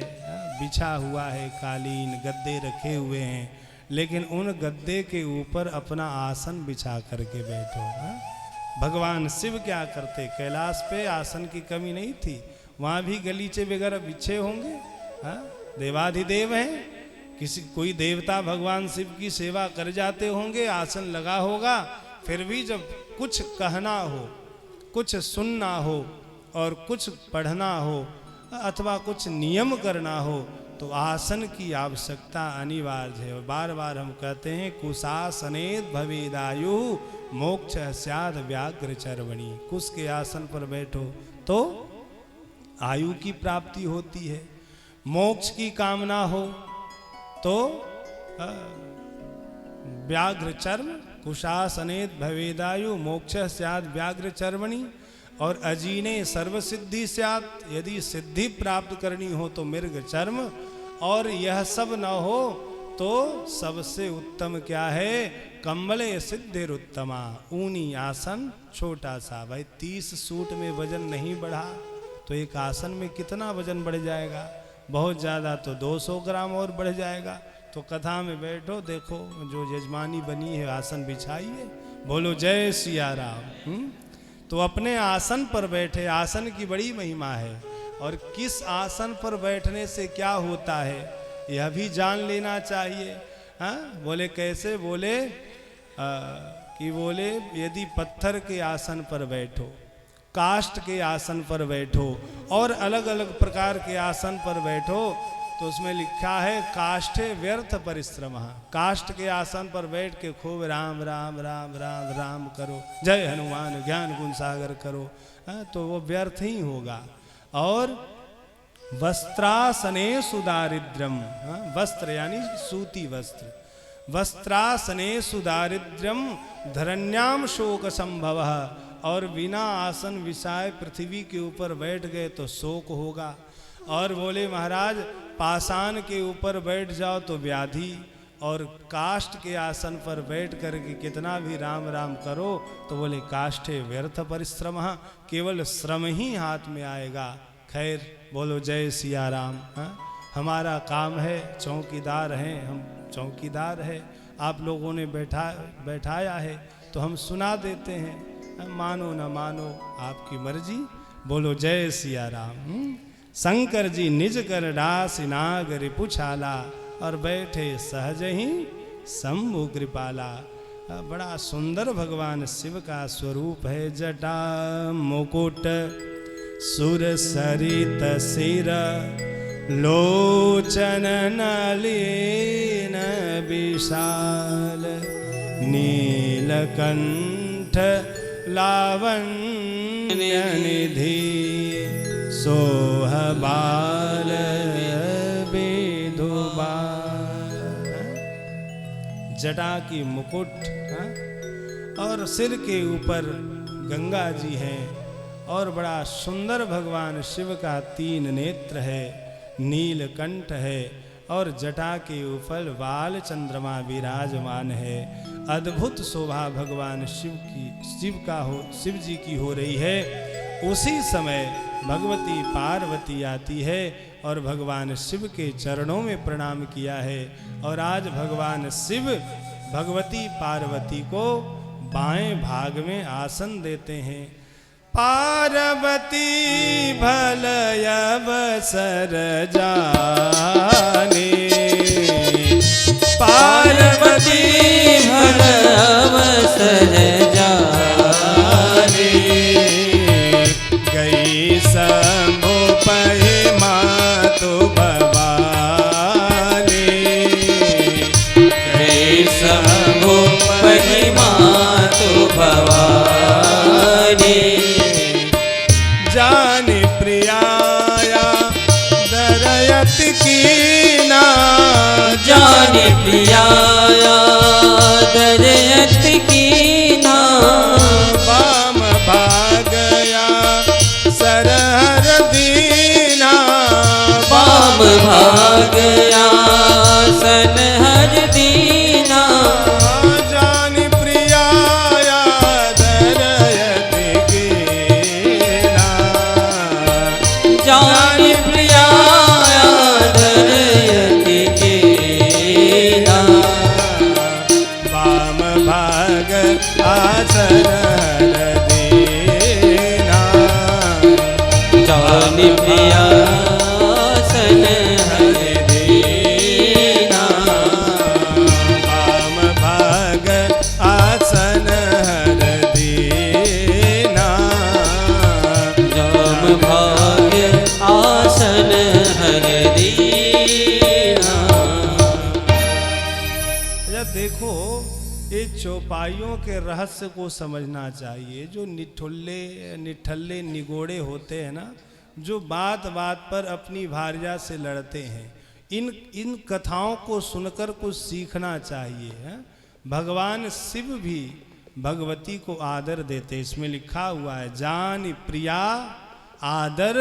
बिछा हुआ है कालीन, गद्दे रखे हुए हैं, लेकिन उन गद्दे के ऊपर अपना आसन बिछा करके बैठो। भगवान शिव क्या करते? कैलाश पे आसन की कमी नहीं थी, वहाँ भी गलीचे वगैरह बिछे होंगे। देवाधिदेव हैं, कोई देवता भगवान शिव की सेवा कर जाते होंगे, आसन लगा होगा। फिर भी जब कुछ कहना हो, कुछ सुनना हो और कुछ पढ़ना हो अथवा कुछ नियम करना हो, तो आसन की आवश्यकता अनिवार्य है। बार बार हम कहते हैं, कुशासनेत भवेदायु मोक्ष स्याद व्याघ्र चर्वणि। कुश के आसन पर बैठो तो आयु की प्राप्ति होती है। मोक्ष की कामना हो तो व्याघ्र चर्म, कुशासनेत भवेदायु मोक्ष स्याद व्याघ्र चर्वणि। और अजीने सर्व सिद्धि स्यात्, यदि सिद्धि प्राप्त करनी हो तो मृग चर्म। और यह सब न हो तो सबसे उत्तम क्या है? कंबले सिद्धिरुत्तमा, ऊनी आसन छोटा सा। भाई 30 सूट में वजन नहीं बढ़ा तो एक आसन में कितना वजन बढ़ जाएगा? बहुत ज़्यादा तो 200 ग्राम और बढ़ जाएगा। तो कथा में बैठो, देखो जो यजमानी बनी है आसन बिछाइए, बोलो जय सिया राम। तो अपने आसन पर बैठे, आसन की बड़ी महिमा है। और किस आसन पर बैठने से क्या होता है यह भी जान लेना चाहिए। बोले कैसे? बोले कि बोले यदि पत्थर के आसन पर बैठो, काष्ठ के आसन पर बैठो और अलग अलग प्रकार के आसन पर बैठो, तो उसमें लिखा है काष्ठे व्यर्थ परिश्रम। काष्ठ के आसन पर बैठ के खूब राम राम राम राम राम करो, जय हनुमान ज्ञान गुण सागर करो, तो वो व्यर्थ ही होगा। और वस्त्रासने सुदारिद्रम, वस्त्र यानी सूती वस्त्र, वस्त्रासने सुदारिद्रम धरण्याम शोक संभव। और बिना आसन विछाए पृथ्वी के ऊपर बैठ गए तो शोक होगा। और बोले महाराज पाषाण के ऊपर बैठ जाओ तो व्याधि, और काष्ठ के आसन पर बैठ करके कितना भी राम राम करो तो बोले काष्ठे व्यर्थ परिश्रम, केवल श्रम ही हाथ में आएगा। खैर बोलो जय सिया राम। हमारा काम है, चौकीदार हैं हम, चौकीदार है, आप लोगों ने बैठाया है तो हम सुना देते हैं, मानो न मानो आपकी मर्जी। बोलो जय सिया राम। शंकर जी निज कर डास नाग रिपुछाला, और बैठे सहज ही शंभु कृपाला। बड़ा सुंदर भगवान शिव का स्वरूप है। जटा मुकुट सुर सरित सिर, लोचन नलिन विशाल, नीलकंठ लावण्य निधि, सोहबाल जटा की मुकुट और सिर के ऊपर गंगा जी हैं। और बड़ा सुंदर भगवान शिव का 3 नेत्र है, नीलकंठ है और जटा के ऊपर बाल चंद्रमा विराजमान है। अद्भुत शोभा भगवान शिव जी की हो रही है। उसी समय भगवती पार्वती आती है और भगवान शिव के चरणों में प्रणाम किया है। और आज भगवान शिव भगवती पार्वती को बाएं भाग में आसन देते हैं। पार्वती भलय अवसर जाने, पार्वती भलय अवसर जाने, गई शंभु पहि मातु भवानी, गई शंभु पहि मातु भवानी, जानि प्रियाया दरयत कीना, जानि प्रियाया दरयत कीना, वाम भागया सरहर दीना, वाम भागया सनहर दीना, जानि प्रियाया दरयत कीना, जानि प्रियाया दरयत कीना, वाम भाग आसन हर दीना, जानि प्रिया सनहर दीना, वाम भाग आसन हर दीना, जाम भाग आसन हर दीना। जब देखो ये चौपाइयों के रहस्य को समझना चाहिए। जो निठल्ले निगोड़े होते हैं ना, जो बात बात पर अपनी भार्या से लड़ते हैं, इन कथाओं को सुनकर कुछ सीखना चाहिए है? भगवान शिव भी भगवती को आदर देते। इसमें लिखा हुआ है जान प्रिया आदर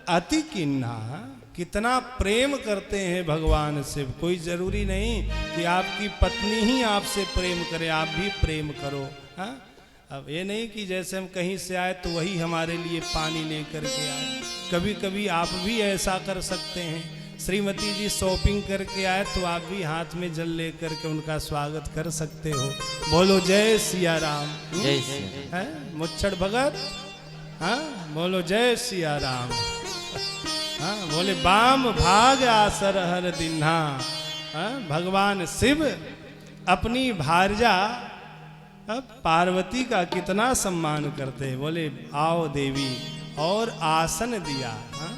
अति किन्हा। कितना प्रेम करते हैं भगवान शिव। कोई जरूरी नहीं कि आपकी पत्नी ही आपसे प्रेम करे, आप भी प्रेम करो। हाँ, अब ये नहीं कि जैसे हम कहीं से आए तो वही हमारे लिए पानी लेकर के आए। कभी कभी आप भी ऐसा कर सकते हैं। श्रीमती जी शॉपिंग करके आए तो आप भी हाथ में जल लेकर के उनका स्वागत कर सकते हो। बोलो जय सिया राम। जय श्री है मुच्छड़ भगत। हाँ बोलो जय सिया राम। हाँ बोले बाम भाग आसर हर दिन्हा। हाँ भगवान शिव अपनी भार्या पार्वती का कितना सम्मान करते हैं। बोले आओ देवी, और आसन दिया। हाँ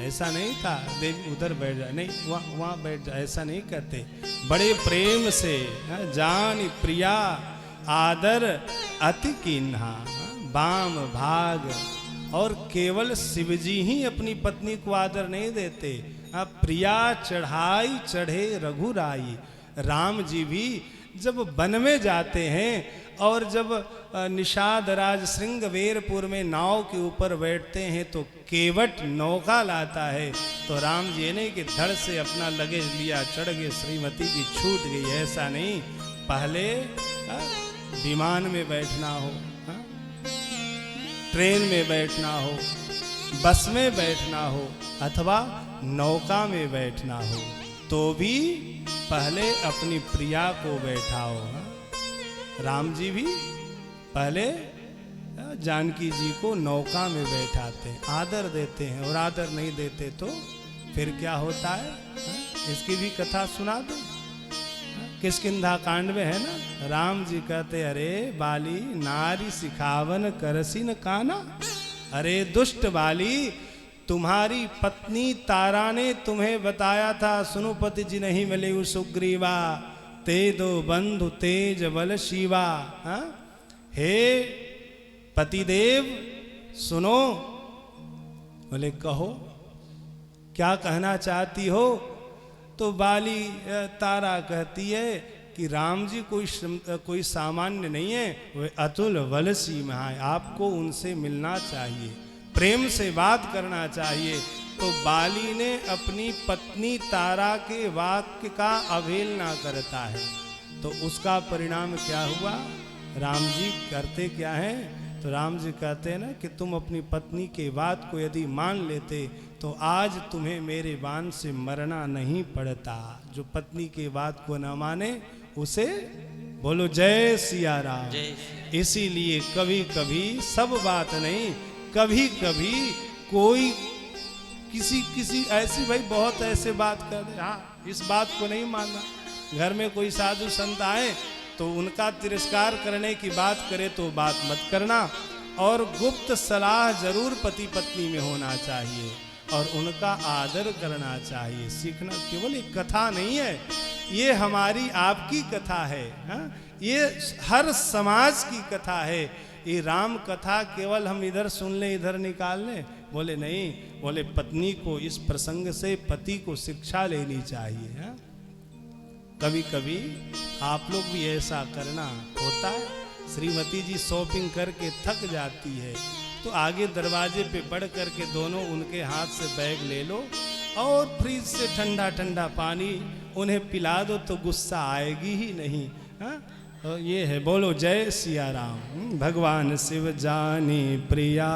ऐसा नहीं था देवी उधर बैठ जाए, नहीं वहाँ बैठ जाए, ऐसा नहीं कहते। बड़े प्रेम से जान प्रिया आदर अति किन्हा। बाम भाग। और केवल शिवजी ही अपनी पत्नी को आदर नहीं देते। प्रिया चढ़ाई चढ़े रघुराई। राम जी भी जब वन में जाते हैं और जब निषाद राज श्रृंगवेरपुर में नाव के ऊपर बैठते हैं तो केवट नौका लाता है, तो राम जी नहीं कि धड़ से अपना लगेज लिया, चढ़ गए, श्रीमती की छूट गई। ऐसा नहीं, पहले विमान में बैठना हो, ट्रेन में बैठना हो, बस में बैठना हो, अथवा नौका में बैठना हो, तो भी पहले अपनी प्रिया को बैठाओ। राम जी भी पहले जानकी जी को नौका में बैठाते हैं, आदर देते हैं। और आदर नहीं देते तो फिर क्या होता है? इसकी भी कथा सुना दो। किष्किंधा कांड में है ना, राम जी कहते अरे बाली नारी सिखावन करसिन काना। अरे दुष्ट बाली, तुम्हारी पत्नी तारा ने तुम्हें बताया था सुनो पति जी नहीं मिले सुग्रीवा, ते दो बंधु तेज बल शिवा। हे पतिदेव सुनो। बोले कहो क्या कहना चाहती हो? तो बाली तारा कहती है कि राम जी कोई सामान्य नहीं है, वे अतुल बलसी में है, आपको उनसे मिलना चाहिए, प्रेम से बात करना चाहिए। तो बाली ने अपनी पत्नी तारा के वाक्य का अवहेलना करता है, तो उसका परिणाम क्या हुआ? राम जी करते क्या है? तो राम जी कहते हैं ना कि तुम अपनी पत्नी के बात को यदि मान लेते तो आज तुम्हें मेरे बाण से मरना नहीं पड़ता। जो पत्नी के बात को न माने उसे बोलो जय सिया राम। इसीलिए कभी कभी, सब बात नहीं, कभी कभी कोई किसी ऐसी, भाई बहुत ऐसे बात कर दे, हाँ इस बात को नहीं मानना। घर में कोई साधु संत आए तो उनका तिरस्कार करने की बात करे तो बात मत करना, और गुप्त सलाह जरूर पति पत्नी में होना चाहिए और उनका आदर करना चाहिए। सीखना केवल एक कथा नहीं है, ये हमारी आपकी कथा है, हाँ? ये हर समाज की कथा है। ये राम कथा केवल हम इधर सुन लें इधर निकाल लें, बोले नहीं, बोले पत्नी को इस प्रसंग से पति को शिक्षा लेनी चाहिए, हाँ? कभी कभी आप लोग भी ऐसा करना होता है। श्रीमती जी शॉपिंग करके थक जाती है तो आगे दरवाजे पे बढ़ करके दोनों उनके हाथ से बैग ले लो और फ्रिज से ठंडा ठंडा पानी उन्हें पिला दो तो गुस्सा आएगी ही नहीं, हाँ? तो ये है, बोलो जय सिया राम। भगवान शिव जानी प्रिया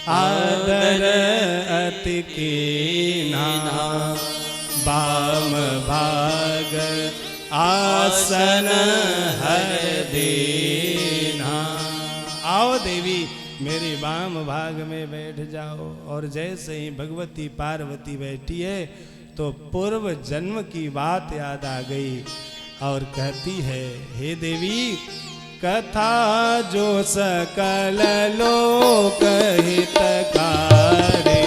आदर अति कीना, वाम भाग आसन हर देना। आओ देवी मेरे वाम भाग में बैठ जाओ। और जैसे ही भगवती पार्वती बैठी है तो पूर्व जन्म की बात याद आ गई और कहती है, हे देवी कथा जो सकल लोक हितकारी,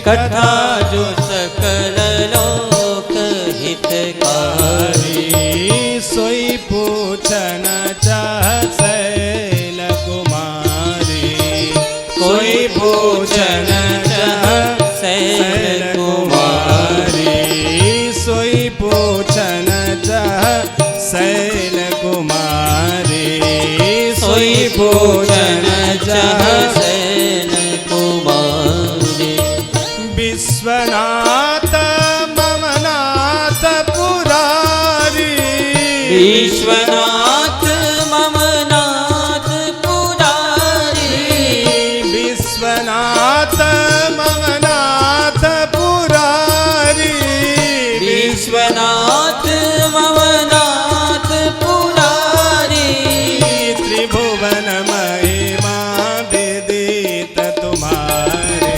कथा जो सकल लोक हितकारी, सोई पूछन चाह शैल कुमारी, कोई पूछन चाह शैल कुमारी, सोई पूछन चाह शैल कुमारी, सोई पूछन चाह शैल कुमारी। विश्वनाथ ममनाथ पुरारी, विश्वनाथ ममनाथ पुरारी, विश्वनाथ ममनाथ पुरारी, विश्वनाथ ममनाथ पुरारी, त्रिभुवन महिमा विदित तुम्हारे,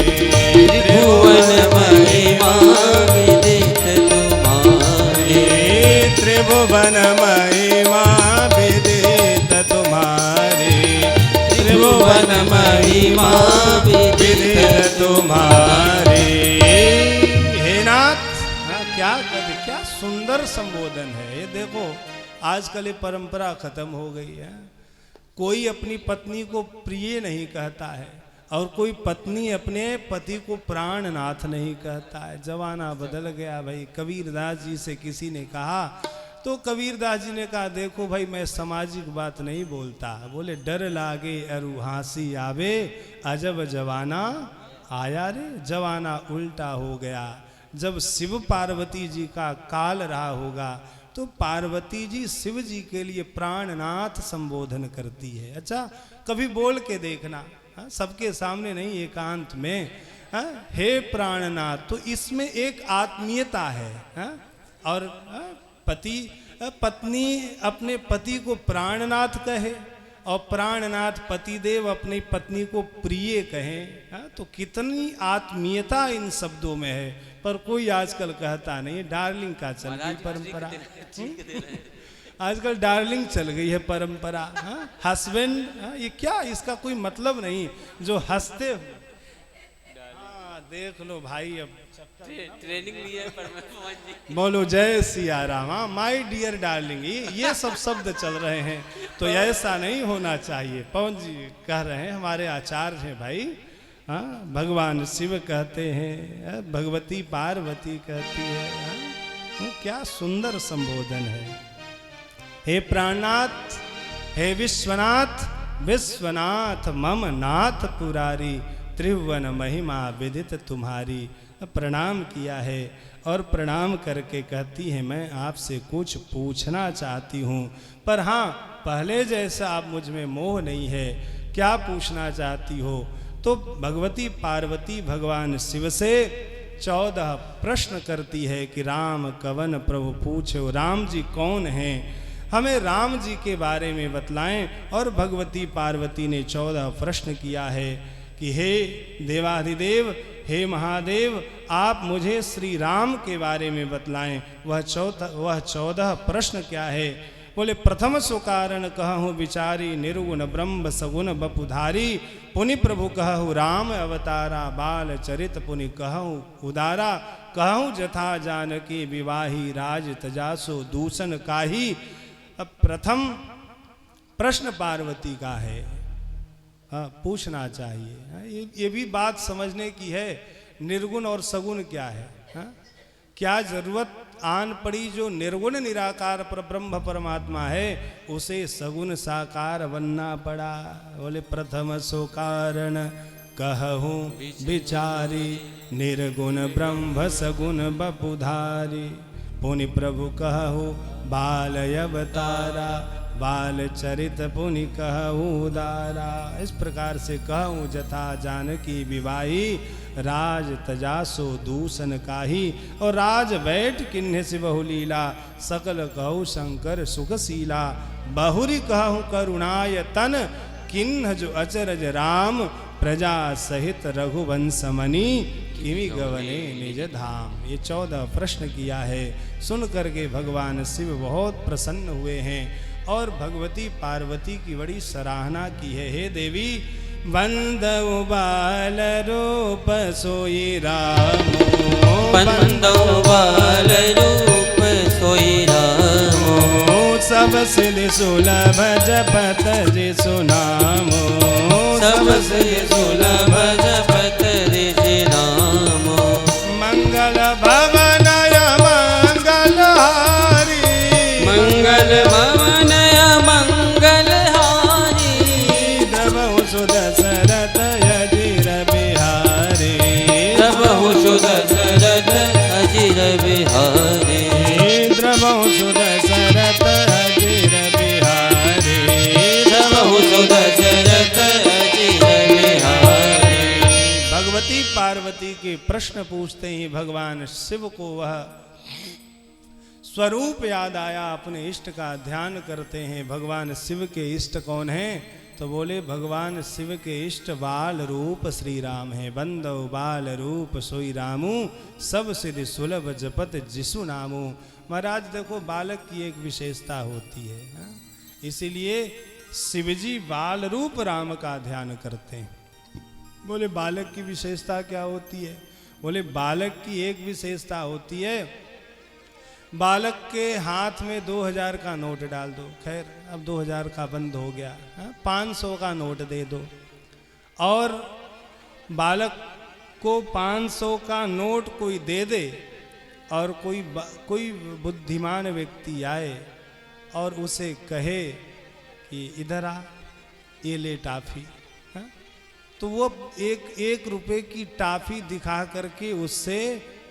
त्रिभुवन महिमा विदित तुम्हारे, त्रिभुवन महिमा विदित तुम्हारे, त्रिभुवन महिमा विदित तुम्हारे। हे नाथ, हाँ, क्या सुंदर संबोधन है ये। देखो आजकल ये परंपरा खत्म हो गई है, कोई अपनी पत्नी को प्रिय नहीं कहता है और कोई पत्नी अपने पति को प्राणनाथ नहीं कहता है। जमाना बदल गया भाई। कबीरदास जी से किसी ने कहा तो कबीरदास जी ने कहा, देखो भाई मैं सामाजिक बात नहीं बोलता, बोले डर लागे अरु हंसी आवे, अजब जवाना आया रे। जवाना उल्टा हो गया। जब शिव पार्वती जी का काल रहा होगा तो पार्वती जी शिव जी के लिए प्राणनाथ संबोधन करती है। अच्छा कभी बोल के देखना, हाँ? सबके सामने नहीं, एकांत में, हाँ? हे प्राणनाथ। तो इसमें एक आत्मीयता है, हाँ? और पत्नी अपने पति को प्राणनाथ कहे और प्राणनाथ पतिदेव अपनी पत्नी को प्रिय कहें, हाँ? तो कितनी आत्मीयता इन शब्दों में है। पर कोई आजकल कहता नहीं। डार्लिंग का चल गई परंपरा, आजकल डार्लिंग चल गई है परंपरा, हाँ? हस्बैंड, हाँ? ये क्या, इसका कोई मतलब नहीं जो हंसते हो। हाँ देख लो भाई, अब ट्रेनिंग लिया है परमेश्वर जी। बोलो जय Siya Ram. My dear darling, ये सब शब्द चल रहे हैं तो ऐसा नहीं होना चाहिए। पवन जी कह रहे हैं, हमारे आचार्य हैं भाई, हाँ? भगवान शिव कहते हैं, भगवती पार्वती कहती है, हाँ? क्या सुंदर संबोधन है। हे प्राणनाथ, हे विश्वनाथ, विश्वनाथ मम नाथ पुरारी, त्रिभुवन महिमा विदित तुम्हारी। प्रणाम किया है और प्रणाम करके कहती है मैं आपसे कुछ पूछना चाहती हूँ, पर हाँ पहले जैसा आप मुझ में मोह नहीं है। क्या पूछना चाहती हो? तो भगवती पार्वती भगवान शिव से 14 प्रश्न करती है कि राम कवन प्रभु पूछो, राम जी कौन हैं, हमें राम जी के बारे में बतलाएं। और भगवती पार्वती ने 14 प्रश्न किया है कि हे देवाधिदेव, हे महादेव, आप मुझे श्री राम के बारे में बतलाएं। वह 14 प्रश्न क्या है? बोले प्रथम सुकारण कहूँ विचारी, निर्गुण ब्रह्म सगुण बपुधारी। पुनि प्रभु कहु राम अवतारा, बाल चरित पुनि कहूँ उदारा। कहूँ जथा जानकी विवाही, राज तजासो दूषण काही। अब प्रथम प्रश्न पार्वती का है, पूछना चाहिए। ये भी बात समझने की है, निर्गुण और सगुण क्या है। क्या जरूरत आन पड़ी जो निर्गुण निराकार पर ब्रह्म परमात्मा है उसे सगुण साकार बनना पड़ा। बोले प्रथम सो कारण कहूँ विचारी, निर्गुण ब्रह्म सगुण बपुधारी। पुनि प्रभु कहु बाल अवतारा, बाल चरित पुनि कहूँ उदारा। इस प्रकार से कहूँ जथा जानकी विवाही, राज तजासो दूषण काही। और राज बैठ किन्ह से बहुलीला, सकल कहु शंकर सुखशीला। बहुरी कहूँ करुणाय तन, किन्ह जो अचरज राम। प्रजा सहित रघुवंश मणि, किमि गवने निज धाम। ये 14 प्रश्न किया है। सुन करके भगवान शिव बहुत प्रसन्न हुए हैं और भगवती पार्वती की बड़ी सराहना की है। हे देवी, बंदौ बाल रूप सोई रामो, बंदौ बाल रूप सोई रामो। सब सिद्धि सुलभ जपत जिसु नामो, सब सिद्धि सुलभ जपत जिसु नामो। मंगल भवनय मंगलहारी, मंगल भवनय मंगलहारी। द्रवहु सुदशरथ अजिर बिहारी, द्रवहु सुदशरथ अजिर बिहारी। द्रवहु सुदशरथ अजिर बिहारी, द्रवहु सुदशरथ अजिर बिहारी। भगवती पार्वती के प्रश्न पूछते ही भगवान शिव को वह स्वरूप याद आया। अपने इष्ट का ध्यान करते हैं। भगवान शिव के इष्ट कौन हैं? तो बोले भगवान शिव के इष्ट बाल रूप श्री राम है। बंदौ बाल रूप सोई रामू, सब सिद्धि सुलभ जपत जिसु नामू। महाराज देखो, बालक की एक विशेषता होती है, इसीलिए शिवजी बाल रूप राम का ध्यान करते हैं। बोले बालक की विशेषता क्या होती है? बोले बालक की एक विशेषता होती है, बालक के हाथ में 2000 का नोट डाल दो। खैर अब 2000 का बंद हो गया, 500 का नोट दे दो। और बालक को 500 का नोट कोई दे दे और कोई बुद्धिमान व्यक्ति आए और उसे कहे कि इधर आ, ये ले टाफी, तो वो एक रुपए की टाफी दिखा करके उससे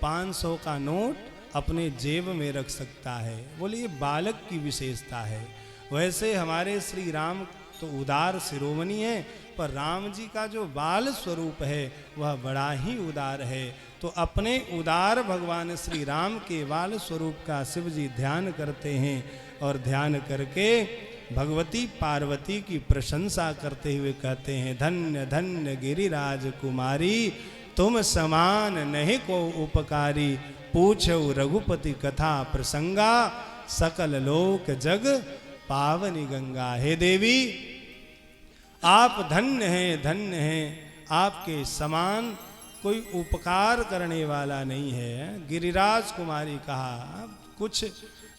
500 का नोट अपने जेब में रख सकता है। बोले ये बालक की विशेषता है। वैसे हमारे श्री राम तो उदार शिरोमणि है, पर राम जी का जो बाल स्वरूप है वह बड़ा ही उदार है। तो अपने उदार भगवान श्री राम के बाल स्वरूप का शिव जी ध्यान करते हैं और ध्यान करके भगवती पार्वती की प्रशंसा करते हुए कहते हैं, धन्य धन्य गिरिराज कुमारी, तुम समान नहीं को उपकारी। पूछो रघुपति कथा प्रसंगा, सकल लोक जग पावनी गंगा। हे देवी, आप धन्य हैं, धन्य हैं। आपके समान कोई उपकार करने वाला नहीं है। गिरिराज कुमारी कहा, कुछ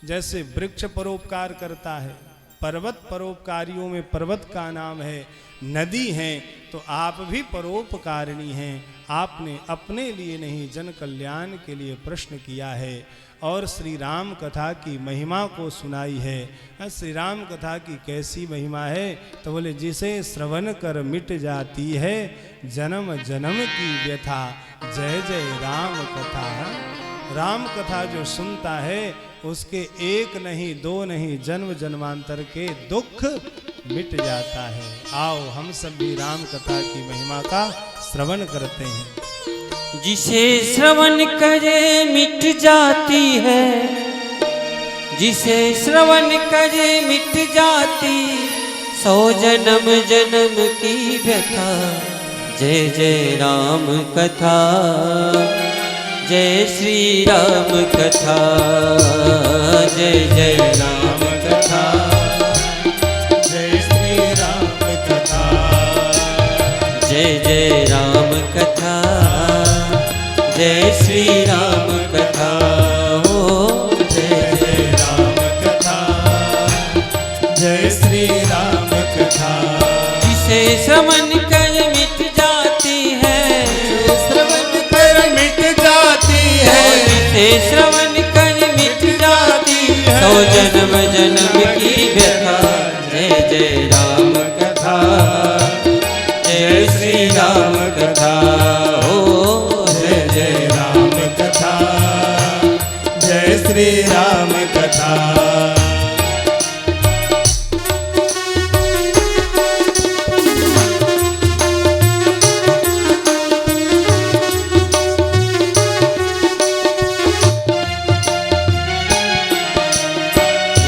जैसे वृक्ष परोपकार करता है, पर्वत परोपकारियों में पर्वत का नाम है, नदी हैं, तो आप भी परोपकारिणी हैं। आपने अपने लिए नहीं जन कल्याण के लिए प्रश्न किया है और श्री राम कथा की महिमा को सुनाई है। श्री राम कथा की कैसी महिमा है? तो बोले जिसे श्रवण कर मिट जाती है जन्म जन्म की व्यथा, जय जय राम कथा। राम कथा जो सुनता है उसके एक नहीं दो नहीं जन्म जन्मांतर के दुख मिट जाता है। आओ हम सब भी राम कथा की महिमा का श्रवण करते हैं। जिसे श्रवण करे मिट जाती है, जिसे श्रवण करे मिट जाती 100 जन्म जन्म की व्यथा, जय जय राम कथा, जय श्री राम कथा, जय जय राम कथा, जय श्री राम कथा, जय जय राम कथा, जय श्री राम कथा, हो जय जय राम कथा, जय श्री राम कथा। जिसे श्रवण कर मिट जाती है, श्रवण कर मिट जाती है, जिसे श्रवण कर मिट जाती 100 जन्म जन्म की व्यथा, जय जय राम कथा, जय श्री राम कथा, हो जय जय राम कथा, जय श्री राम कथा।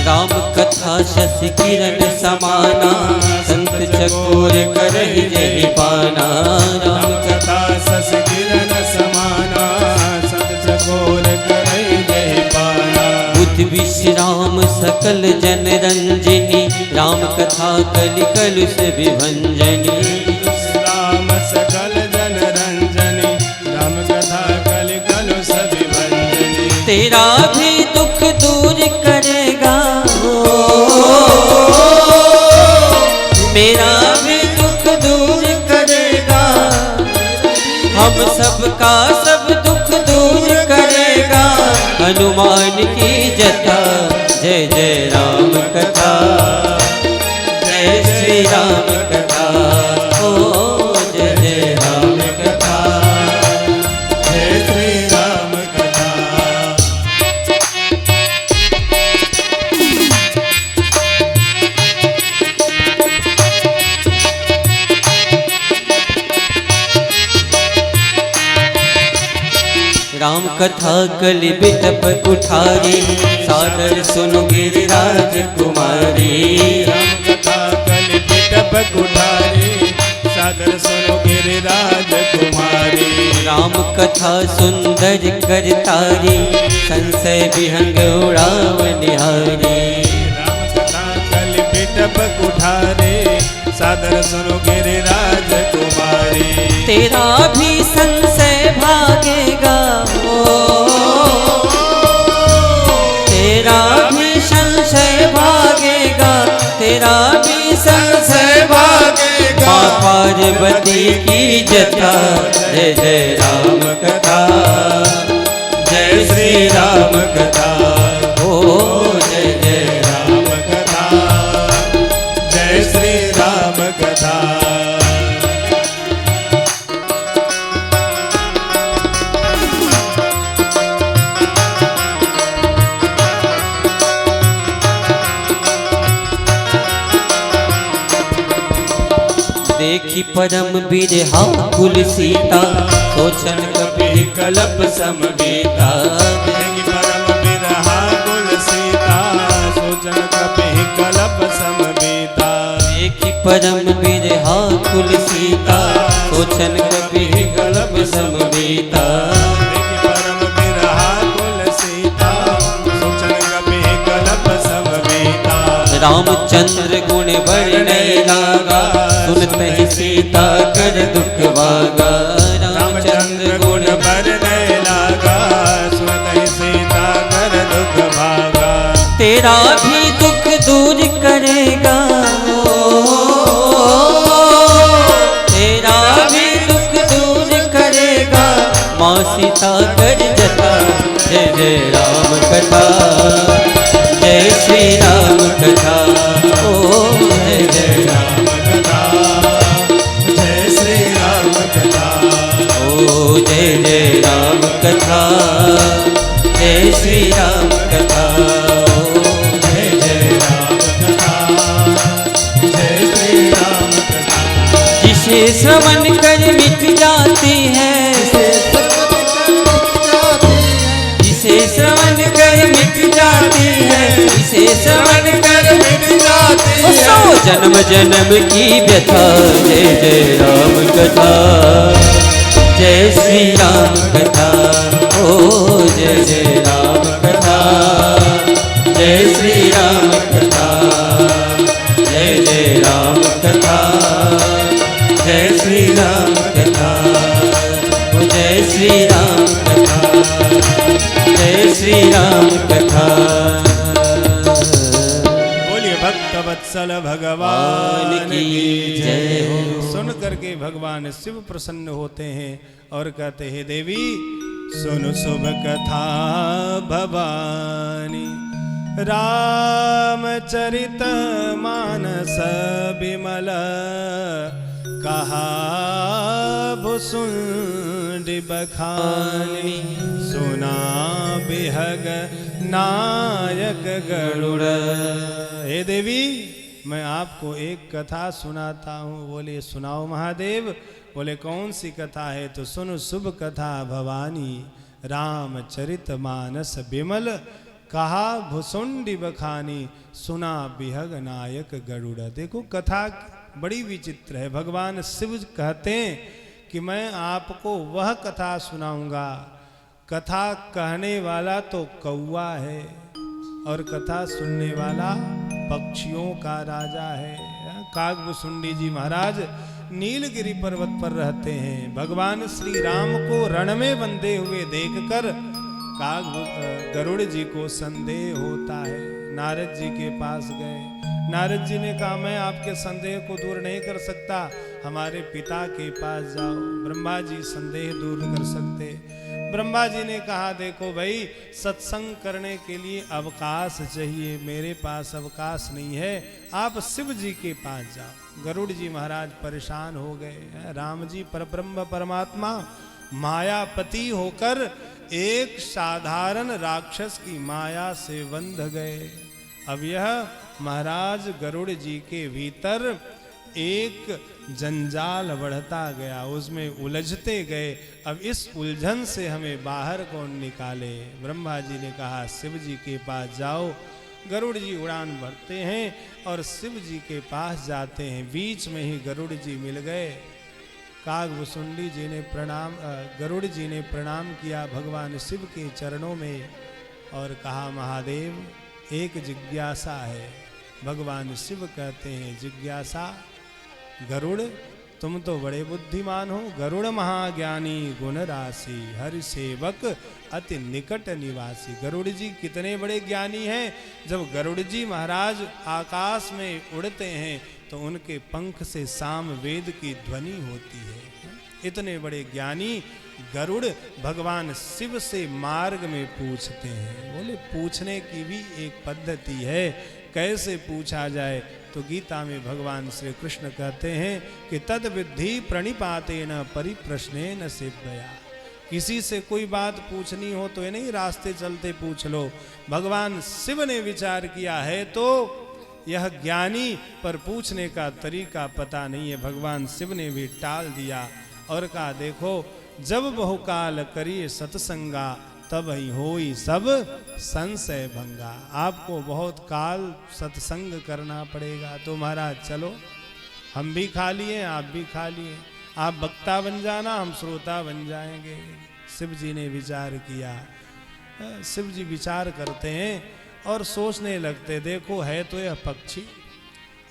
राम कथा शशि किरण समाना, संत चकोर करहि जहि पाना। राम कथा शशि किरण समाना, संत चकोर करहि जहि पाना। बुद्धि विश्राम सकल जन रंजनी, राम कथा कलि कलुष विभंजनी। राम सकल जन रंजनी, राम कथा कलि कलुष विभंजनी। तेरा भी दुख दूर करेगा, मेरा भी दुख दूर करेगा, हम सबका सब दुख दूर करेगा। हनुमान की जटा, जय जय राम कथा, जय श्री राम कथा, ओ जय जय राम कथा, जय श्री राम कथा। राम कथा कलि बिटप कुठारी, सादर सुनो गिरिराज कुमारी। राम कथा कलि बिटप कुठारी, सादर सुनो गिरिराज कुमारी। राम कथा सुंदर करतारी, संशय विहंग उड़ाव निहारी। राम कथा कलि बिटप कुठारी, सादर सुनो गिरिराज कुमारी। तेरा भी संशय भागेगा, तेरा भी संशय भागेगा, तेरा भी संशय भागेगा। माँ पार्वती की जटा, जय जय राम कथा, जय श्री राम कथा, ओ जय जय राम कथा, जय श्री राम कथा। देखी परम बिरहा कुल सीता, सोचन कपि कलप समबीता। देखी परम बिरहा कुल सीता, सोचन कपि कलप समबीता। देखी परम बिरहा कुल सीता, सोचन कपि कलप समबीता। देखी परम बिरहा कुल सीता, सोचन कपि कलप समबीता। रामचंद्र गुण वर्णय लागा, सुनते ही सीता कर दुख भागा। रामचंद्र गुण वर्णय लागा, सुनते ही सीता कर दुख भागा। तेरा भी दुख दूर करेगा, तेरा भी दुख दूर करेगा। माँ सीता कर जटा, जय जय राम कथा, जय श्री राम कथा, ओ जय जय राम कथा, जय श्री राम कथा, ओ जय जय राम कथा, जय श्री राम कथा, ओ जय जय राम कथा, जय श्री राम कथा। जिसे श्रवण कर मिट जाती है, जिसे श्रवण कर मिट जाती है, जिसे श्रवण कर मिट जाती है, सौ जन्म जन्म की व्यथा। जय जय राम कथा, जय श्री राम कथा, ओ जय जय राम कथा, जय श्री राम कथा, जय जय राम कथा, जय श्री राम कथा, ओ जय श्री राम कथा, जय श्री राम कथा। बोलिए भक्त वत्सल भगवान की जय हो। सुन करके भगवान शिव प्रसन्न होते हैं और कहते हैं देवी सुन शुभ कथा भवानी, रामचरित मानस बिमल, कहा भुसुंडी बखानी, सुना बिहग नायक गरुड़। हे देवी मैं आपको एक कथा सुनाता हूँ। बोले सुनाओ महादेव। बोले कौन सी कथा है? तो सुनो शुभ कथा भवानी, रामचरित मानस बिमल, कहा भुसुंडी बखानी, सुना बिहग नायक गरुड़। देखो कथा बड़ी विचित्र है। भगवान शिव कहते हैं कि मैं आपको वह कथा सुनाऊंगा। कथा कहने वाला तो कौआ है और कथा सुनने वाला पक्षियों का राजा है। कागभुसुंडी जी महाराज नीलगिरी पर्वत पर रहते हैं। भगवान श्री राम को रण में बंधे हुए देखकर गरुड़ जी को संदेह होता है। नारद जी के पास गए। नारद जी ने कहा मैं आपके संदेह को दूर नहीं कर सकता, हमारे पिता के पास जाओ, ब्रह्मा जी संदेह दूर कर सकते। ब्रह्मा जी ने कहा देखो भाई सत्संग करने के लिए अवकाश चाहिए, मेरे पास अवकाश नहीं है, आप शिव जी के पास जाओ। गरुड़ जी महाराज परेशान हो गए। राम जी परब्रह्म परमात्मा मायापति होकर एक साधारण राक्षस की माया से बंध गए। अब यह महाराज गरुड़ जी के भीतर एक जंजाल बढ़ता गया, उसमें उलझते गए। अब इस उलझन से हमें बाहर कौन निकाले? ब्रह्मा जी ने कहा शिव जी के पास जाओ। गरुड़ जी उड़ान भरते हैं और शिव जी के पास जाते हैं। बीच में ही गरुड़ जी मिल गए। कागभुसुंडी जी ने गरुड़ जी ने प्रणाम किया भगवान शिव के चरणों में और कहा महादेव एक जिज्ञासा है। भगवान शिव कहते हैं जिज्ञासा? गरुड़ तुम तो बड़े बुद्धिमान हो। गरुड़ महाज्ञानी गुण राशि, हरि सेवक अति निकट निवासी। गरुड़ जी कितने बड़े ज्ञानी हैं। जब गरुड़ जी महाराज आकाश में उड़ते हैं तो उनके पंख से साम वेद की ध्वनि होती है। इतने बड़े ज्ञानी गरुड़ भगवान शिव से मार्ग में पूछते हैं। बोले पूछने की भी एक पद्धति है, कैसे पूछा जाए? तो गीता में भगवान श्री कृष्ण कहते हैं कि तद विद्धि प्रणिपातेन परिप्रश्नेन सिद्धया। किसी से कोई बात पूछनी हो तो ये नहीं रास्ते चलते पूछ लो। भगवान शिव ने विचार किया है तो यह ज्ञानी पर पूछने का तरीका पता नहीं है। भगवान शिव ने भी टाल दिया और कहा देखो जब बहुकाल करिए सत्संगा तब ही होई सब संशय भंगा। आपको बहुत काल सत्संग करना पड़ेगा। तो महाराज चलो, हम भी खा लिए आप भी खा लिए, आप वक्ता बन जाना हम श्रोता बन जाएंगे। शिव जी ने विचार किया। शिव जी विचार करते हैं और सोचने लगते देखो है तो यह पक्षी,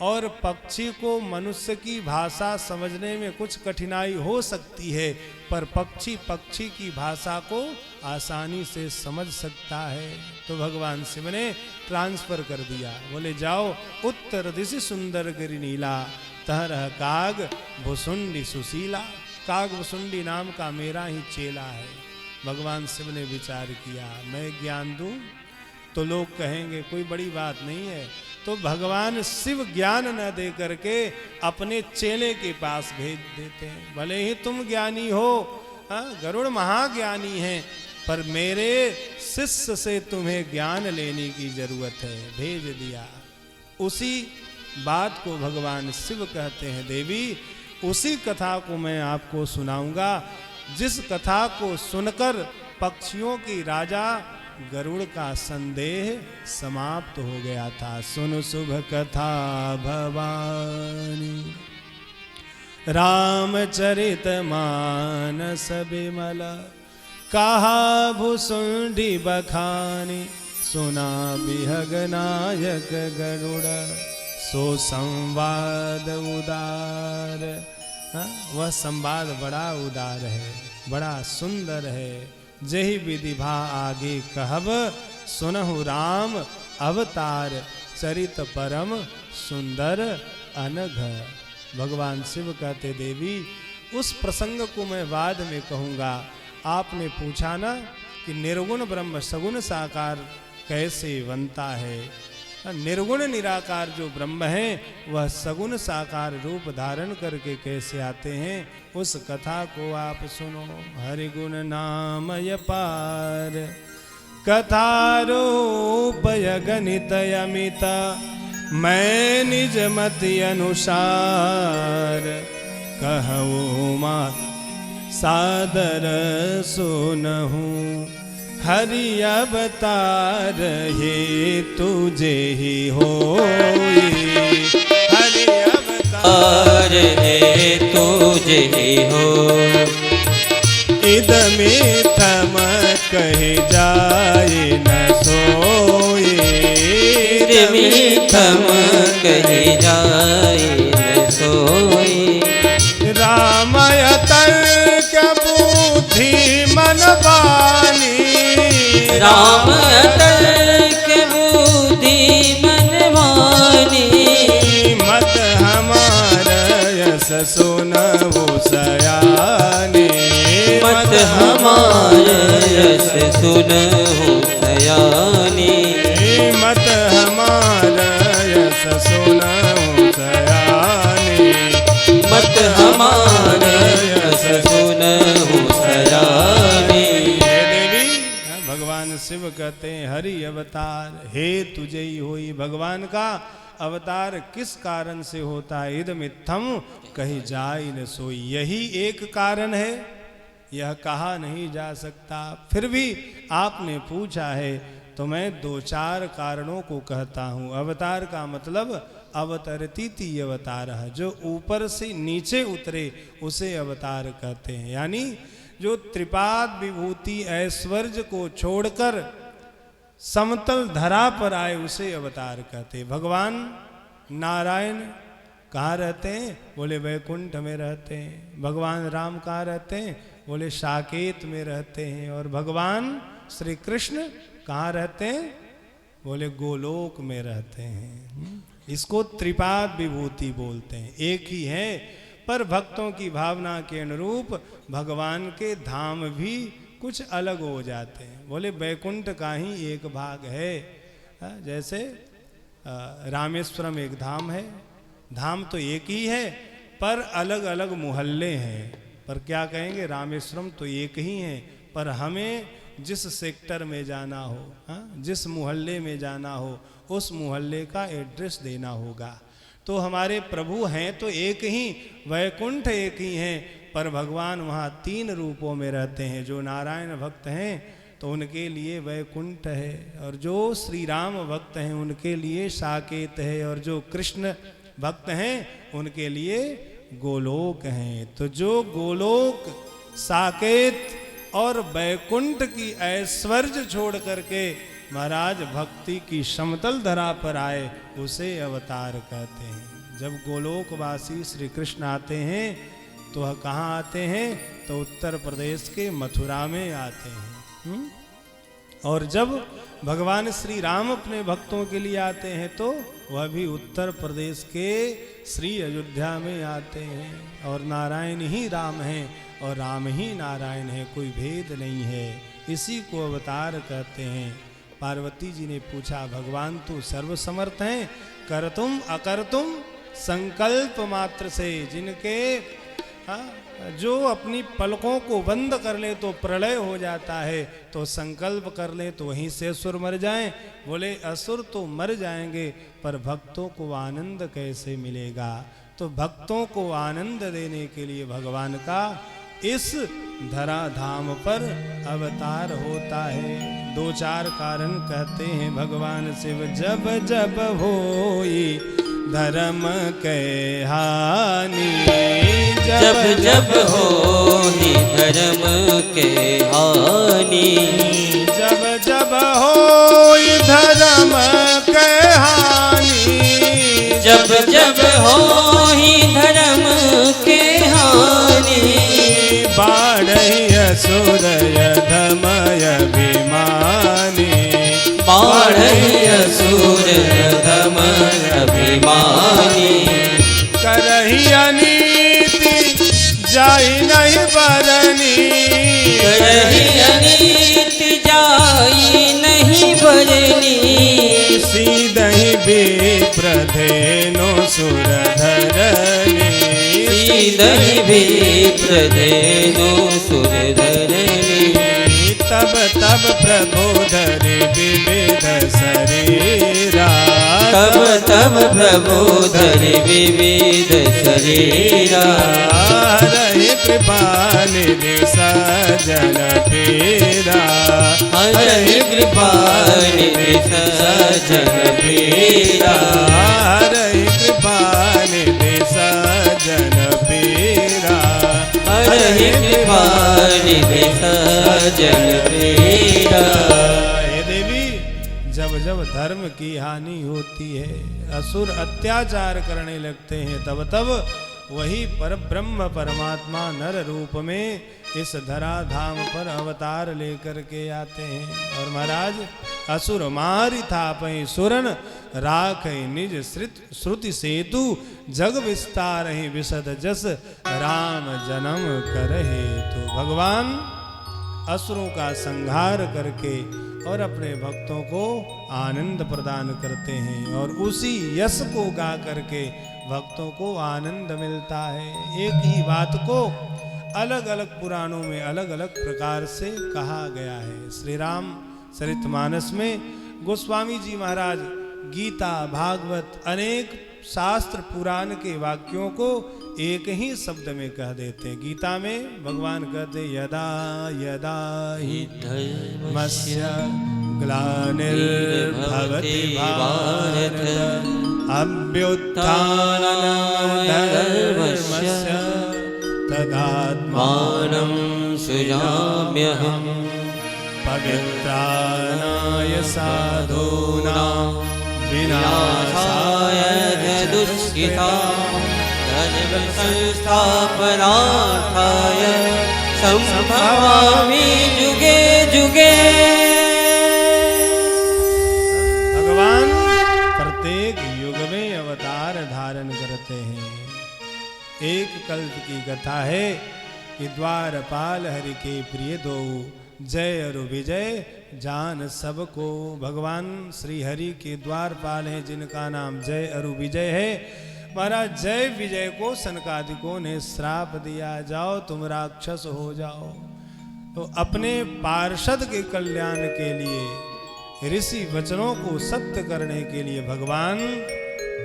और पक्षी को मनुष्य की भाषा समझने में कुछ कठिनाई हो सकती है, पर पक्षी पक्षी की भाषा को आसानी से समझ सकता है। तो भगवान शिव ने ट्रांसफर कर दिया। बोले जाओ उत्तर दिशि सुंदर गिरि नीला, तहरह काग भुसुंडी सुशीला। काग भुसुंडी नाम का मेरा ही चेला है। भगवान शिव ने विचार किया, मैं ज्ञान दूं तो लोग कहेंगे कोई बड़ी बात नहीं है, तो भगवान शिव ज्ञान न दे करके अपने चेले के पास भेज देते हैं। भले ही तुम ज्ञानी हो, गरुड़ महाज्ञानी है, पर मेरे शिष्य से तुम्हें ज्ञान लेने की जरूरत है, भेज दिया। उसी बात को भगवान शिव कहते हैं, देवी उसी कथा को मैं आपको सुनाऊंगा जिस कथा को सुनकर पक्षियों की राजा गरुड़ का संदेह समाप्त हो गया था। सुन शुभ कथा भवानी, रामचरित मानस बिमल, कहा भुसुंडी बखानी, सुना बिहग नायक गरुड़, सो संवाद उदार। वह संवाद बड़ा उदार है, बड़ा सुंदर है। जही विधि भा आगे कहब, सुनहु राम अवतार, चरित परम सुंदर अनघ। भगवान शिव कहते, देवी उस प्रसंग को मैं बाद में कहूँगा। आपने पूछा ना कि निर्गुण ब्रह्म सगुण साकार कैसे बनता है। निर्गुण निराकार जो ब्रह्म है वह सगुण साकार रूप धारण करके कैसे आते हैं, उस कथा को आप सुनो। हरि गुण नामय पार, कथा रूप गणित अमित, मैं निज मति अनुसार, कहूँ मा सादर सुनहूँ, हरि अवतार हे तुझे ही होई, हरि अवतार हे तुझे ही हो, इदमिथम कहे जाए न सोई, इदमिथम कहे जाए न सोई, रामय तर्क बुद्धि मन बानी, राम तर्क बुद्धि मन मानी, मत हमार यस सुनहु सयाने, मत हमार यस सुनहु सयाने, मत हमार यस सुनहु सयाने, मत हमार यस सुनहु सयाने। भगवान शिव कहते हैं, हरि अवतार हे तुझे ही होई। भगवान का अवतार किस कारण से होता है? इदमित्थम कही जाय न सोई, यही एक कारण है, यह कहा नहीं जा सकता। फिर भी आपने पूछा है तो मैं दो चार कारणों को कहता हूँ। अवतार का मतलब अवतरतीति अवतार है, जो ऊपर से नीचे उतरे उसे अवतार कहते हैं। यानी जो त्रिपाद विभूति ऐश्वर्य को छोड़कर समतल धरा पर आए उसे अवतार कहते हैं। भगवान नारायण कहाँ रहते हैं? बोले वैकुंठ में रहते हैं। भगवान राम कहाँ रहते हैं? बोले साकेत में रहते हैं। और भगवान श्री कृष्ण कहाँ रहते हैं? बोले गोलोक में रहते हैं। इसको त्रिपाद विभूति बोलते हैं। एक ही है, पर भक्तों की भावना के अनुरूप भगवान के धाम भी कुछ अलग हो जाते हैं। बोले वैकुंठ का ही एक भाग है। जैसे रामेश्वरम एक धाम है, धाम तो एक ही है पर अलग अलग मोहल्ले हैं। पर क्या कहेंगे, रामेश्वरम तो एक ही है, पर हमें जिस सेक्टर में जाना हो, जिस मोहल्ले में जाना हो, उस मोहल्ले का एड्रेस देना होगा। तो हमारे प्रभु हैं तो एक ही, वैकुंठ एक ही हैं, पर भगवान वहाँ तीन रूपों में रहते हैं। जो नारायण भक्त हैं तो उनके लिए वैकुंठ है, और जो श्री राम भक्त हैं उनके लिए साकेत है, और जो कृष्ण भक्त हैं उनके लिए गोलोक हैं। तो जो गोलोक, साकेत और वैकुंठ की ऐश्वर्य छोड़ करके महाराज भक्ति की समतल धरा पर आए उसे अवतार कहते हैं। जब गोलोकवासी श्री कृष्ण आते हैं तो वह कहाँ आते हैं? तो उत्तर प्रदेश के मथुरा में आते हैं। और जब भगवान श्री राम अपने भक्तों के लिए आते हैं तो वह भी उत्तर प्रदेश के श्री अयोध्या में आते हैं। और नारायण ही राम हैं, और राम ही नारायण है, कोई भेद नहीं है। इसी को अवतार कहते हैं। पार्वती जी ने पूछा, भगवान तू सर्वसमर्थ हैं, करतुम अकर्तुम संकल्प मात्र से, जिनके जो अपनी पलकों को बंद कर ले तो प्रलय हो जाता है, तो संकल्प कर ले तो वहीं से असुर मर जाएं। बोले असुर तो मर जाएंगे, पर भक्तों को आनंद कैसे मिलेगा? तो भक्तों को आनंद देने के लिए भगवान का इस धराधाम पर अवतार होता है। दो चार कारण कहते हैं भगवान शिव, जब जब होई धर्म के हानि, जब जब होई धर्म के हानि, जब जब होई धर्म के हानि, जब जब होई धर्म के हानि, बाढ़ई असुर धमय अभिमानी, बाढ़ई असुर धमय अभिमानी, करही अनीति जाई नहीं बरनी, करही अनीति जाई नहीं बरनी, सीधहि विप्रधेनु सुरधरनी, सीधहि विप्रधेनु सुरधरनी, तब तब प्रबोधरि विविध शरीरा, तब तब प्रबोधरि विविध शरीरा, हरहि कृपा निधि सजन पीरा, हरहि कृपा निधि सजन पीरा, हरहि कृपा निधि सजन पीरा, हरहि कृपा निधि सजन पीरा। हे देवी, जब जब धर्म की हानि होती है, असुर अत्याचार करने लगते हैं, तब तब वही परब्रह्म परमात्मा नर रूप में इस धराधाम पर अवतार लेकर के आते हैं। और महाराज, असुर मारि थापहि सुरन, राखहि निज श्रुति सेतु, जग विस्तारहि विशद जस, राम जन्म करहि। तो भगवान असुरों का संहार करके और अपने भक्तों को आनंद प्रदान करते हैं, और उसी यश को गा करके भक्तों को आनंद मिलता है। एक ही बात को अलग अलग पुराणों में अलग अलग प्रकार से कहा गया है। श्री राम चरितमानस में गोस्वामी जी महाराज गीता, भागवत, अनेक शास्त्र पुराण के वाक्यों को एक ही शब्द में कह देते हैं। गीता में भगवान कहते यदा यदा हि धर्मस्य ग्लानिर्भवति भारत, अभ्युत्थानं धर्मस्य तदात्मानं सृजाम्यहम्, पवित्राणाय साधूनां विनाशाय विनाशाय दुष्कृतां, धर्म संस्थापनार्थाय संभवामि जुगे जुगे। भगवान प्रत्येक युग में अवतार धारण करते हैं। एक कल्प की कथा है कि द्वारपाल हरि के प्रिय दो, जय और विजय जान सबको। भगवान श्री हरि के द्वारपाल हैं जिनका नाम जय और विजय है। महाराज, जय विजय को सनकादिकों ने श्राप दिया, जाओ तुम राक्षस हो जाओ। तो अपने पार्षद के कल्याण के लिए, ऋषि वचनों को सत्य करने के लिए भगवान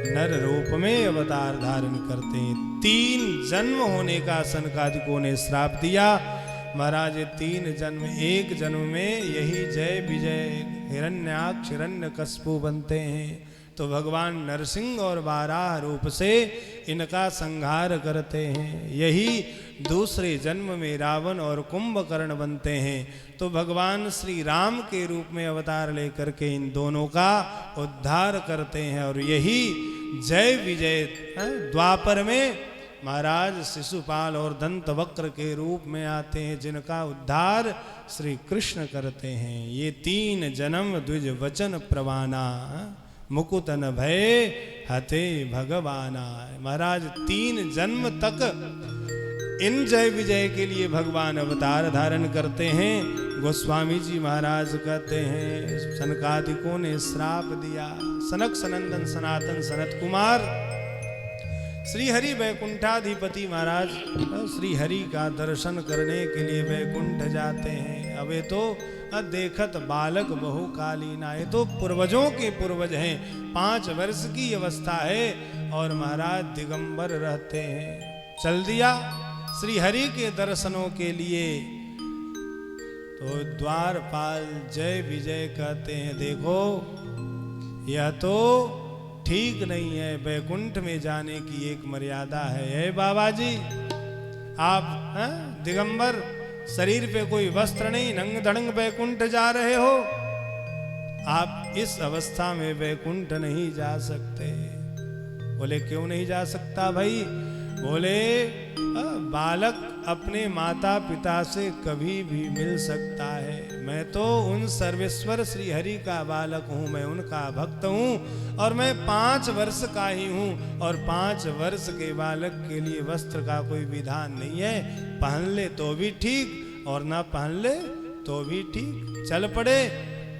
नर रूप में अवतार धारण करते हैं। 3 जन्म होने का सनकादिकों ने श्राप दिया। महाराज, 3 जन्म, एक जन्म में यही जय विजय हिरण्याक्ष हिरण्यकश्यप बनते हैं। तो भगवान नरसिंह और वाराह रूप से इनका संहार करते हैं। यही दूसरे जन्म में रावण और कुंभकर्ण बनते हैं। तो भगवान श्री राम के रूप में अवतार लेकर के इन दोनों का उद्धार करते हैं। और यही जय विजय द्वापर में महाराज शिशुपाल और दंतवक्र के रूप में आते हैं, जिनका उद्धार श्री कृष्ण करते हैं। ये 3 जन्म द्विज वचन प्रवाना, मुकुतन भय हते भगवाना। महाराज, 3 जन्म तक इन जय विजय के लिए भगवान अवतार धारण करते हैं। गोस्वामी जी महाराज कहते हैं सनकादिकों ने श्राप दिया। सनक सनंदन सनातन सनत कुमार श्री हरि वैकुंठाधिपति महाराज श्री हरि का दर्शन करने के लिए वैकुंठ जाते हैं। अब ये तो देखत बालक बहुकालीना, ये तो पूर्वजों के पूर्वज हैं। 5 वर्ष की अवस्था है और महाराज दिगंबर रहते हैं। चल दिया श्री हरि के दर्शनों के लिए। तो द्वारपाल जय विजय कहते हैं देखो यह तो ठीक नहीं है, वैकुंठ में जाने की एक मर्यादा है। बाबा जी आप दिगंबर, शरीर पे कोई वस्त्र नहीं, नंग धड़ंग वैकुंठ जा रहे हो, आप इस अवस्था में वैकुंठ नहीं जा सकते। बोले क्यों नहीं जा सकता भाई? बोले बालक अपने माता पिता से कभी भी मिल सकता है। मैं तो उन सर्वेश्वर श्री हरि का बालक हूँ, मैं उनका भक्त हूँ और मैं 5 वर्ष का ही हूँ। और 5 वर्ष के बालक के लिए वस्त्र का कोई विधान नहीं है। पहन ले तो भी ठीक और ना पहन ले तो भी ठीक। चल पड़े।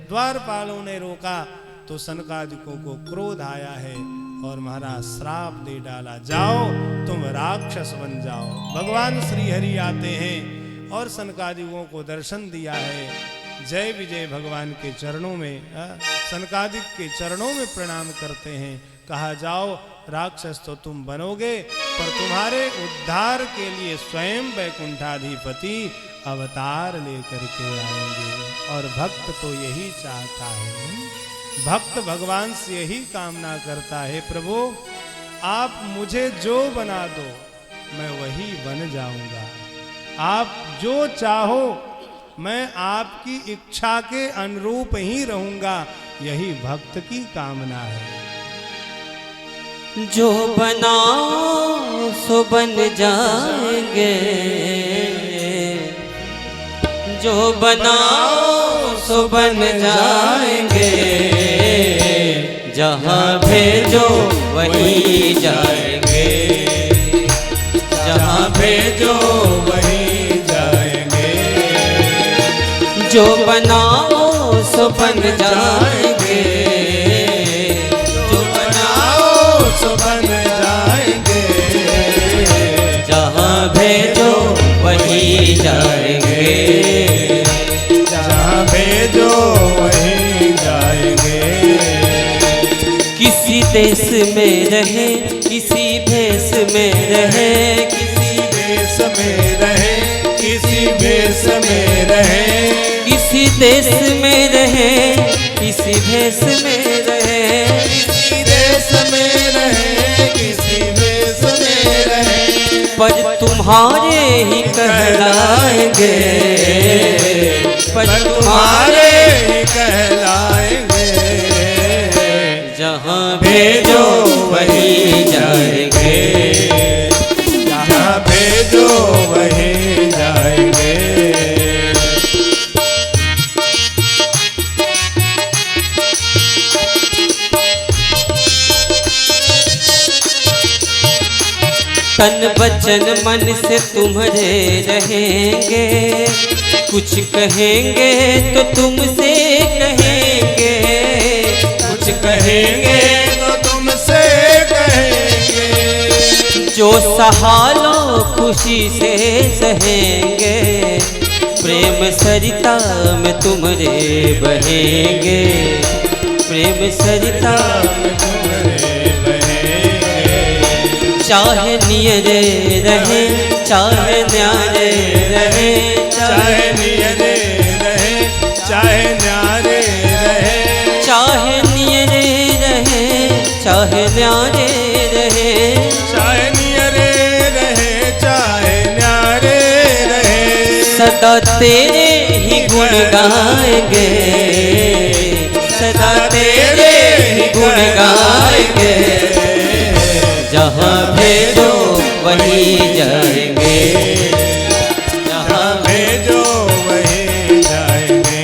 द्वारपालों ने रोका तो सनकादिकों को क्रोध आया है और महाराज श्राप दे डाला, जाओ तुम राक्षस बन जाओ। भगवान श्री हरि आते हैं और सनकादिकों को दर्शन दिया है। जय विजय भगवान के चरणों में सनकादिक के चरणों में प्रणाम करते हैं। कहा जाओ राक्षस तो तुम बनोगे पर तुम्हारे उद्धार के लिए स्वयं वैकुंठाधिपति अवतार लेकर के आएंगे। और भक्त तो यही चाहता है, भक्त भगवान से यही कामना करता है, प्रभु आप मुझे जो बना दो मैं वही बन जाऊंगा। आप जो चाहो मैं आपकी इच्छा के अनुरूप ही रहूंगा। यही भक्त की कामना है। जो बनाओ सो बन जाएंगे, जो बनाओ सो बन जाएंगे, जहाँ भेजो वहीं जाएंगे, जहाँ भेजो वहीं जाएंगे। जो बनाओ सो बन जाएंगे, जो बनाओ सो बन जाएंगे, जहाँ भेजो वहीं जाएंगे, जहाँ भेजो वहीं जाएंगे। किसी देश में रहे, किसी भेष में रहे, किसी देश में रहे, किसी भेष में रहे, किसी देश में रहे, किसी भेष में रहे, किसी देश में रहे, किसी भेष में रहे, पर तुम्हारे ही कहलाएंगे, पर तुम्हारे ही कहलाएंगे। जहाँ भेजो वहीं जाएंगे, जहाँ भेजो वहीं जाएंगे। तन वचन मन से तुम्हारे रहेंगे, कुछ कहेंगे तो तुमसे कहेंगे, कुछ कहेंगे तो तुमसे कहेंगे। जो सहालो खुशी से सहेंगे, प्रेम सरिता में तुम्हारे बहेंगे, प्रेम सरिता में तुम्हारे बहेंगे। चाहे नियरे रहे, चाहे न्यारे रहे, चाहे नियरे रहे, चाहे न्यारे रहे, चाहे नियरे रहे, चाहे न्यारे रहे, चाहे नियरे रहे, चाहे न्यारे रहे। सदा तेरे ही गुण गाएंगे, सदा तेरे ही गुण गाएंगे। जहाँ भेजो वहीं जाएंगे, जहाँ भेजो वहीं जाएंगे।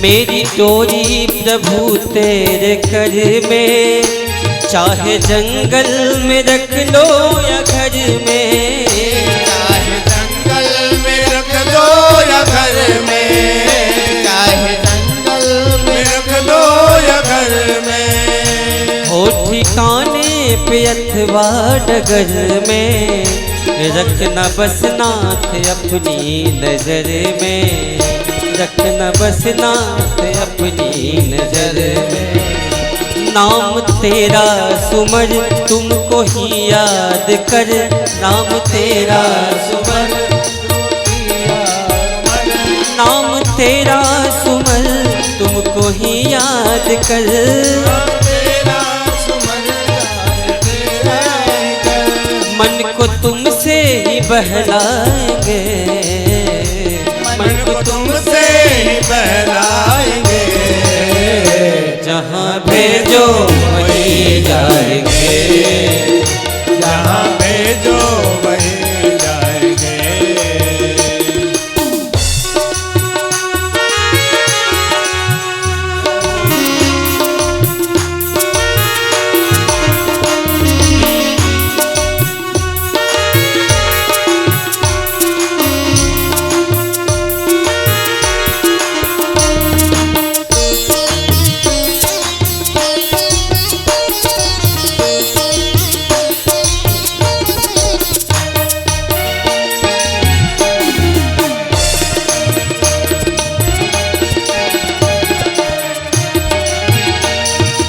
मेरी डोरी प्रभु तेरे कर में, चाहे जंगल में रख लो या घर में, चाहे जंगल में रख दो या घर में, चाहे जंगल में रख दो या घर में, हो ठिकाने पे अथवा डगर में, रखना बस नाथ अपनी नजर में, रखना बस नाथ अपनी नजर में। नाम तेरा सुमर तुमको ही याद कर, नाम तेरा सुमर, नाम तेरा सुमर तुमको ही याद कर, मन को तुमसे ही बहलाएंगे, मन को तुमसे ही बहलाएंगे, जहाँ भेजो वहीं जाएंगे, जहाँ भेजो वहीं जाएंगे।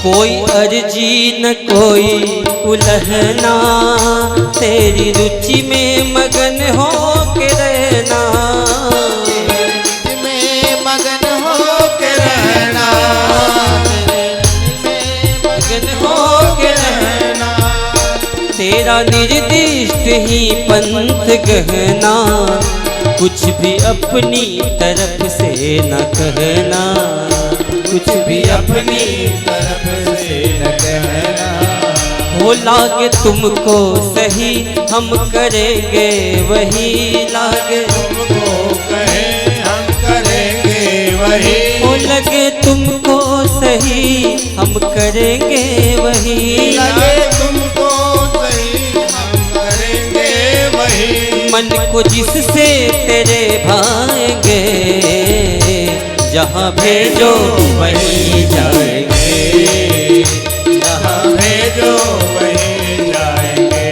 कोई अर्जी न कोई उलहना, तेरी रुचि में मगन हो के रहना, में मगन हो के रहना, मगन हो के रहना, तेरा निर्दिष्ट ही पंथ गहना, कुछ भी अपनी तरफ से न कहना, कुछ भी अपनी तरफ से न कहना, हो लागे तुमको सही हम करेंगे वही, लागे तुमको कहे हम करेंगे वही, हो लगे तुमको सही हम करेंगे वही, लगे तुमको सही हम करेंगे वही, मन को जिससे तेरे भाएंगे, जहाँ भेजो वहीं जाएंगे, जहाँ भेजो वहीं जाएंगे,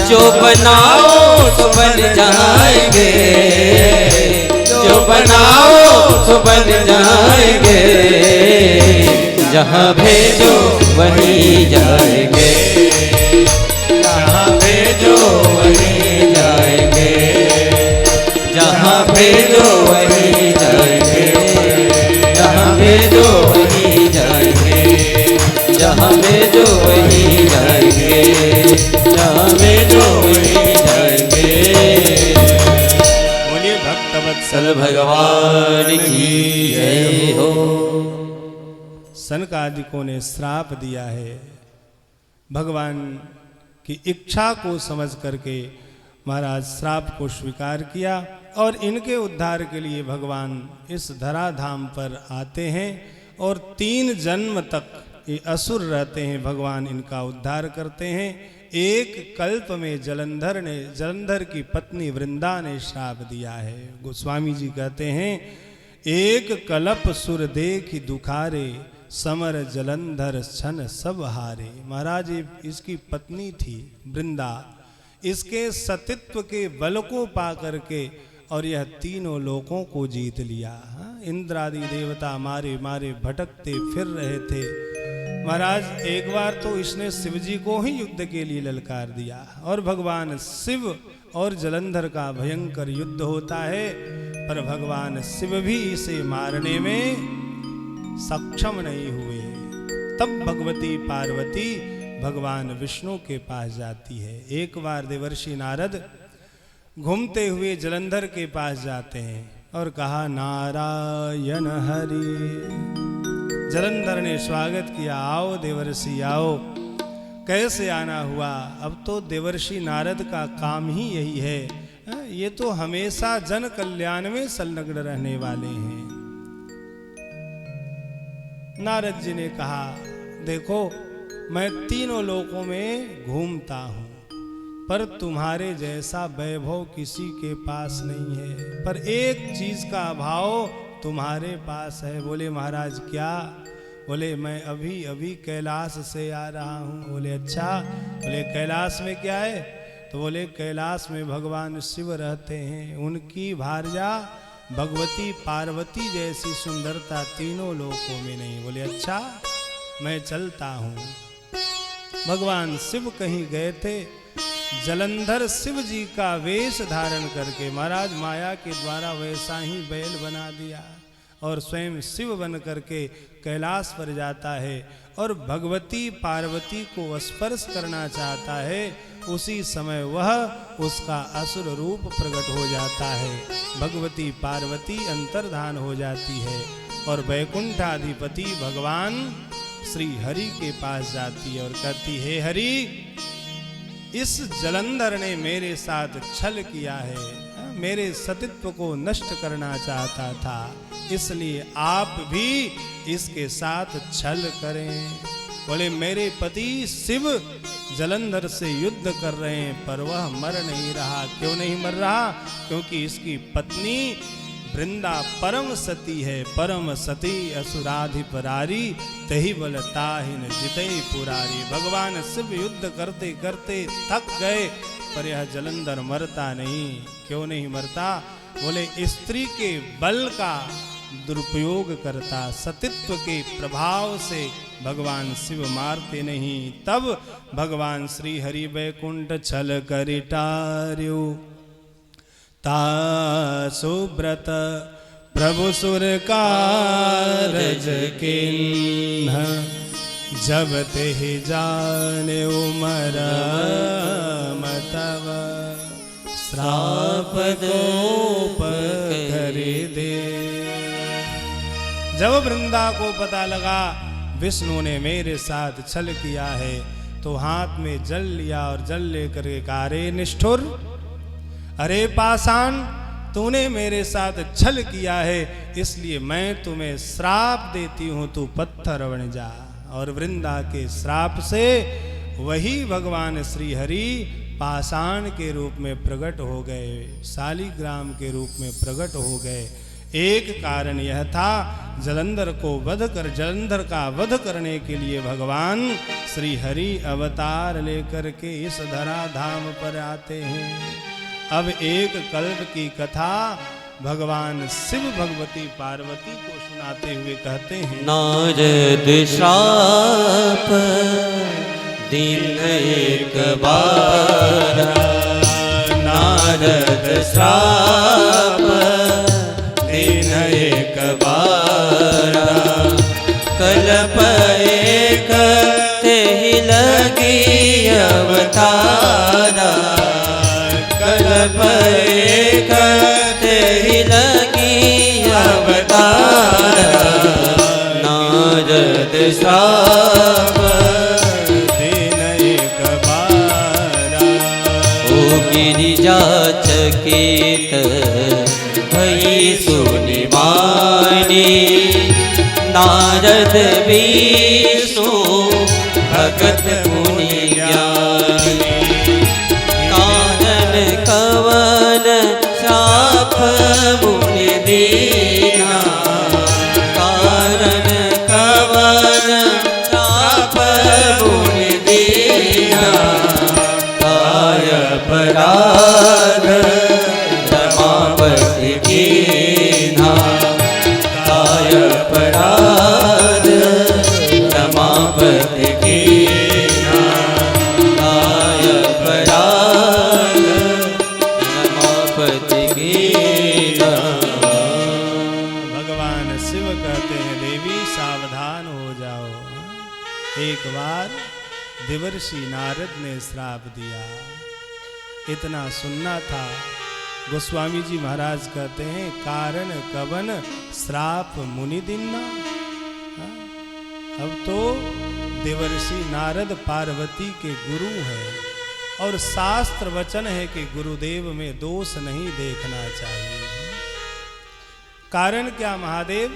जो बनाओ तो बन जाएंगे, जो बनाओ तो बन जाएंगे, जहाँ भेजो वहीं जाएंगे, जहाँ भेजो वहीं जाएंगे, जहाँ भेजो वहीं जाएंगे, जहाँ भेजो वहीं जाएंगे, जहाँ भेजो वहीं जाएंगे, जहाँ भेजो वहीं जाएंगे। बोलिए भक्तवत्सल भगवान की जय हो। सनकादिकों ने श्राप दिया है, भगवान की इच्छा को समझ करके महाराज श्राप को स्वीकार किया और इनके उद्धार के लिए भगवान इस धराधाम पर आते हैं और 3 जन्म तक ये असुर रहते हैं, भगवान इनका उद्धार करते हैं। एक कल्प में जलंधर की पत्नी वृंदा ने श्राप दिया है। गोस्वामी जी कहते हैं, एक कल्प सुर देख दुखारे, समर जलंधर छन सब हारे। महाराज इसकी पत्नी थी वृंदा, इसके सतित्व के बल को पा करके और यह तीनों लोकों को जीत लिया। इंद्र आदि देवता मारे मारे भटकते फिर रहे थे। महाराज एक बार तो इसने शिव जी को ही युद्ध के लिए ललकार दिया और भगवान शिव और जलंधर का भयंकर युद्ध होता है, पर भगवान शिव भी इसे मारने में सक्षम नहीं हुए। तब भगवती पार्वती भगवान विष्णु के पास जाती है। एक बार देवर्षि नारद घूमते हुए जलंधर के पास जाते हैं और कहा, नारायण हरि। जलंधर ने स्वागत किया, आओ देवर्षि आओ। कैसे आना हुआ? अब तो देवर्षि नारद का काम ही यही है, ये तो हमेशा जन कल्याण में संलग्न रहने वाले हैं। नारद जी ने कहा, देखो मैं तीनों लोकों में घूमता हूँ, पर तुम्हारे जैसा वैभव किसी के पास नहीं है, पर एक चीज का अभाव तुम्हारे पास है। बोले महाराज क्या? बोले मैं अभी अभी कैलाश से आ रहा हूँ। बोले अच्छा। बोले कैलाश में क्या है? तो बोले कैलाश में भगवान शिव रहते हैं, उनकी भार्या भगवती पार्वती जैसी सुंदरता तीनों लोकों में नहीं। बोले अच्छा मैं चलता हूँ। भगवान शिव कहीं गए थे, जलंधर शिव जी का वेश धारण करके महाराज माया के द्वारा वैसा ही बैल बना दिया और स्वयं शिव बन करके कैलाश पर जाता है और भगवती पार्वती को स्पर्श करना चाहता है। उसी समय वह उसका असुर रूप प्रकट हो जाता है। भगवती पार्वती अंतर्धान हो जाती है और वैकुंठाधिपति भगवान श्री हरि के पास जाती है और कहती है, हे हरि, इस जलंधर ने मेरे साथ छल किया है, मेरे सतीत्व को नष्ट करना चाहता था, इसलिए आप भी इसके साथ छल करें। बोले मेरे पति शिव जलंधर से युद्ध कर रहे हैं पर वह मर नहीं रहा। क्यों नहीं मर रहा? क्योंकि इसकी पत्नी वृंदा परम सती है। परम सती असुराधिपरारी तही बल ताहिन जितई पुरारी। भगवान शिव युद्ध करते करते थक गए पर यह जलंधर मरता नहीं। क्यों नहीं मरता? बोले स्त्री के बल का दुरुपयोग करता, सतीत्व के प्रभाव से भगवान शिव मारते नहीं। तब भगवान श्री हरि वैकुंठ छल करिटार्यो तासुव्रत प्रभु सुर कारज किन्ह जब ते जाने उमर मतव श्राप दोप करे दे। जब वृंदा को पता लगा विष्णु ने मेरे साथ छल किया है तो हाथ में जल लिया और जल लेकर के कहा, रे निष्ठुर, अरे पाषाण, तूने मेरे साथ छल किया है इसलिए मैं तुम्हें श्राप देती हूं, तू पत्थर बन जा। और वृंदा के श्राप से वही भगवान श्री हरि पाषाण के रूप में प्रकट हो गए, शालिग्राम के रूप में प्रकट हो गए। एक कारण यह था, जलंधर का वध करने के लिए भगवान श्री हरि अवतार लेकर के इस धरा धाम पर आते हैं। अब एक कल्प की कथा भगवान शिव भगवती पार्वती को सुनाते हुए कहते हैं, नारद श्राप दिन एक बार, नारद श्राप दिन एक बार, कल्प एक तेहि लगी अवतारा, कल्प एक तेहि लगी अवतारा, नारद श्राप दिन एक बारा। ओ गिरिजा चकित भई सुनि मानी, नारद विष्णु भगत मुनि ज्ञानी, कारण कवन श्राप मुनि दीना, कारण कवन श्राप मुनि दीना, काय अपराध रमापति कीन्हा, काय अपराध रमापति कीन्हा, काय अपराध रमापति कीन्हा। भगवान शिव कहते हैं, देवी सावधान हो जाओ। एक बार देवर्षि नारद ने श्राप दिया, इतना सुनना था। गोस्वामी जी महाराज कहते हैं, कारण कवन श्राप मुनि दिन्ना। अब तो देवर्षि नारद पार्वती के गुरु हैं और शास्त्र वचन है कि गुरुदेव में दोष नहीं देखना चाहिए। कारण क्या महादेव?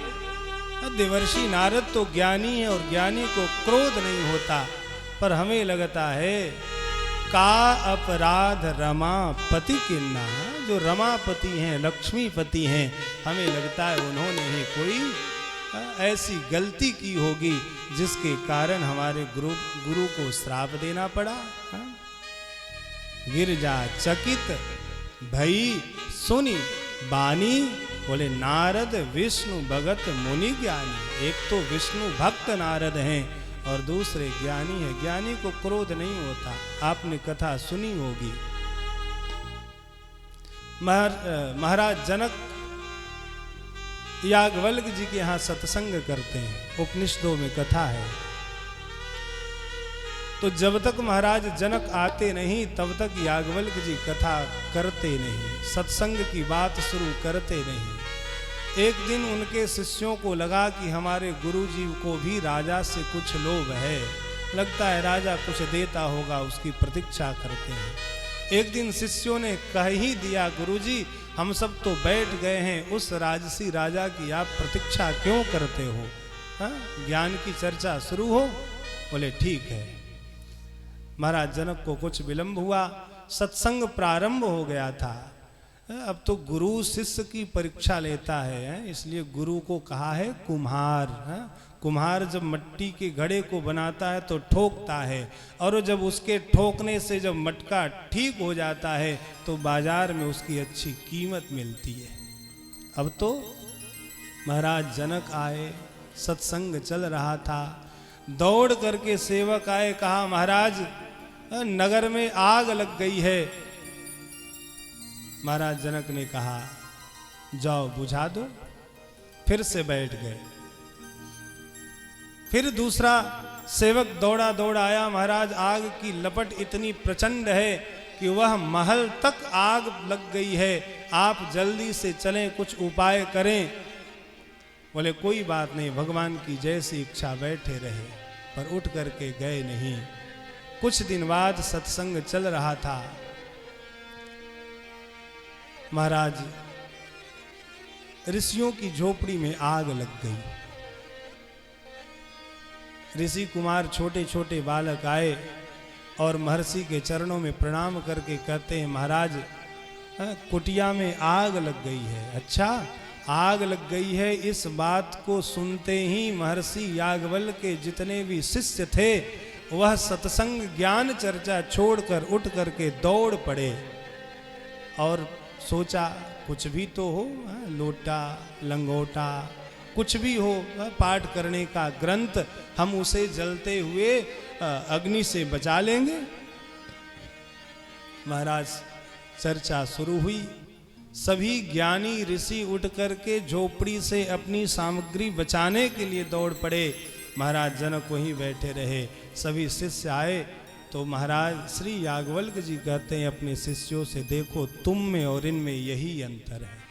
देवर्षि नारद तो ज्ञानी है और ज्ञानी को क्रोध नहीं होता, पर हमें लगता है का अपराध रमापति किन्ना, जो रमापति हैं, लक्ष्मीपति हैं, हमें लगता है उन्होंने ही कोई ऐसी गलती की होगी जिसके कारण हमारे गुरु को श्राप देना पड़ा। गिरजा चकित भई सुनी बानी, बोले नारद विष्णु भगत मुनि ज्ञानी। एक तो विष्णु भक्त नारद हैं और दूसरे ज्ञानी है। ज्ञानी को क्रोध नहीं होता। आपने कथा सुनी होगी, महाराज जनक याज्ञवल्क्य जी के यहाँ सत्संग करते हैं, उपनिषदों में कथा है। तो जब तक महाराज जनक आते नहीं तब तक याज्ञवल्क्य जी कथा करते नहीं, सत्संग की बात शुरू करते नहीं। एक दिन उनके शिष्यों को लगा कि हमारे गुरुजी को भी राजा से कुछ लोभ है, लगता है राजा कुछ देता होगा, उसकी प्रतीक्षा करते हैं। एक दिन शिष्यों ने कह ही दिया, गुरुजी हम सब तो बैठ गए हैं, उस राजसी राजा की आप प्रतीक्षा क्यों करते हो? ज्ञान की चर्चा शुरू हो। बोले ठीक है। महाराज जनक को कुछ विलंब हुआ, सत्संग प्रारंभ हो गया था। अब तो गुरु शिष्य की परीक्षा लेता है, इसलिए गुरु को कहा है कुम्हार। कुम्हार जब मिट्टी के घड़े को बनाता है तो ठोकता है, और जब उसके ठोकने से जब मटका ठीक हो जाता है तो बाजार में उसकी अच्छी कीमत मिलती है। अब तो महाराज जनक आए, सत्संग चल रहा था, दौड़ करके सेवक आए, कहा महाराज नगर में आग लग गई है। महाराज जनक ने कहा जाओ बुझा दो। फिर से बैठ गए। फिर दूसरा सेवक दौड़ा दौड़ा आया, महाराज आग की लपट इतनी प्रचंड है कि वह महल तक आग लग गई है, आप जल्दी से चलें, कुछ उपाय करें। बोले कोई बात नहीं, भगवान की जैसी इच्छा, बैठे रहे, पर उठ करके गए नहीं। कुछ दिन बाद सत्संग चल रहा था। महाराज ऋषियों की झोपड़ी में आग लग गई। ऋषि कुमार छोटे छोटे बालक आए और महर्षि के चरणों में प्रणाम करके कहते हैं महाराज कुटिया में आग लग गई है। अच्छा आग लग गई है, इस बात को सुनते ही महर्षि याज्ञवल्क्य के जितने भी शिष्य थे वह सत्संग ज्ञान चर्चा छोड़कर उठ करके दौड़ पड़े और सोचा कुछ भी तो हो, लोटा लंगोटा कुछ भी हो, पाठ करने का ग्रंथ, हम उसे जलते हुए अग्नि से बचा लेंगे। महाराज चर्चा शुरू हुई। सभी ज्ञानी ऋषि उठ करके झोपड़ी से अपनी सामग्री बचाने के लिए दौड़ पड़े। महाराज जनक वहीं बैठे रहे। सभी शिष्य आए तो महाराज श्री याज्ञवल्क्य जी कहते हैं अपने शिष्यों से, देखो तुम में और इनमें यही अंतर है।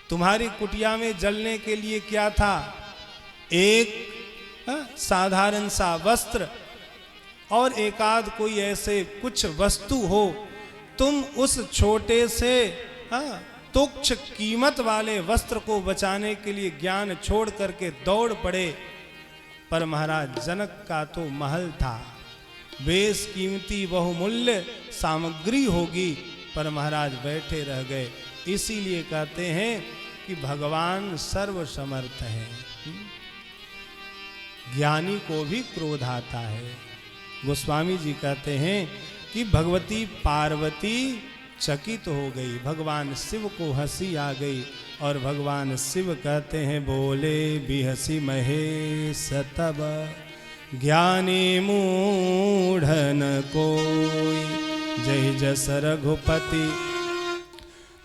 तुम्हारी कुटिया में जलने के लिए क्या था? एक साधारण सा वस्त्र और एकाध कोई ऐसे कुछ वस्तु हो। तुम उस छोटे से तुच्छ कीमत वाले वस्त्र को बचाने के लिए ज्ञान छोड़ करके दौड़ पड़े। पर महाराज जनक का तो महल था, बेस कीमती बहुमूल्य सामग्री होगी, पर महाराज बैठे रह गए। इसीलिए कहते हैं कि भगवान सर्वसमर्थ है। ज्ञानी को भी क्रोध आता है। गोस्वामी जी कहते हैं कि भगवती पार्वती चकित हो गई, भगवान शिव को हंसी आ गई और भगवान शिव कहते हैं बोले बिहसी महेश तब ज्ञानी मूढ़न कोई, जय जस रघुपति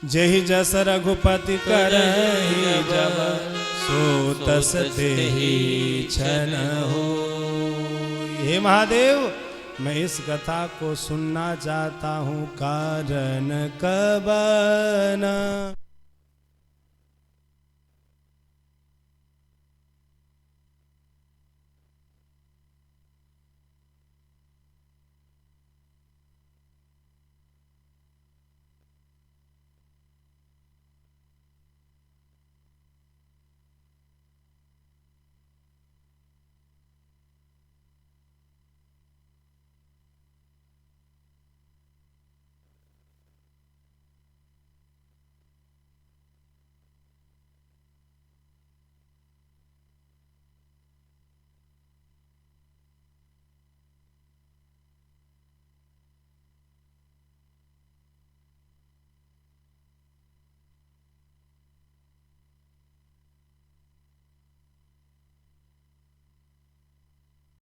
जय जस रघुपति करहि जब, सो तस तेहि छन हो। हे महादेव, मैं इस कथा को सुनना चाहता हूँ, कारण कबन।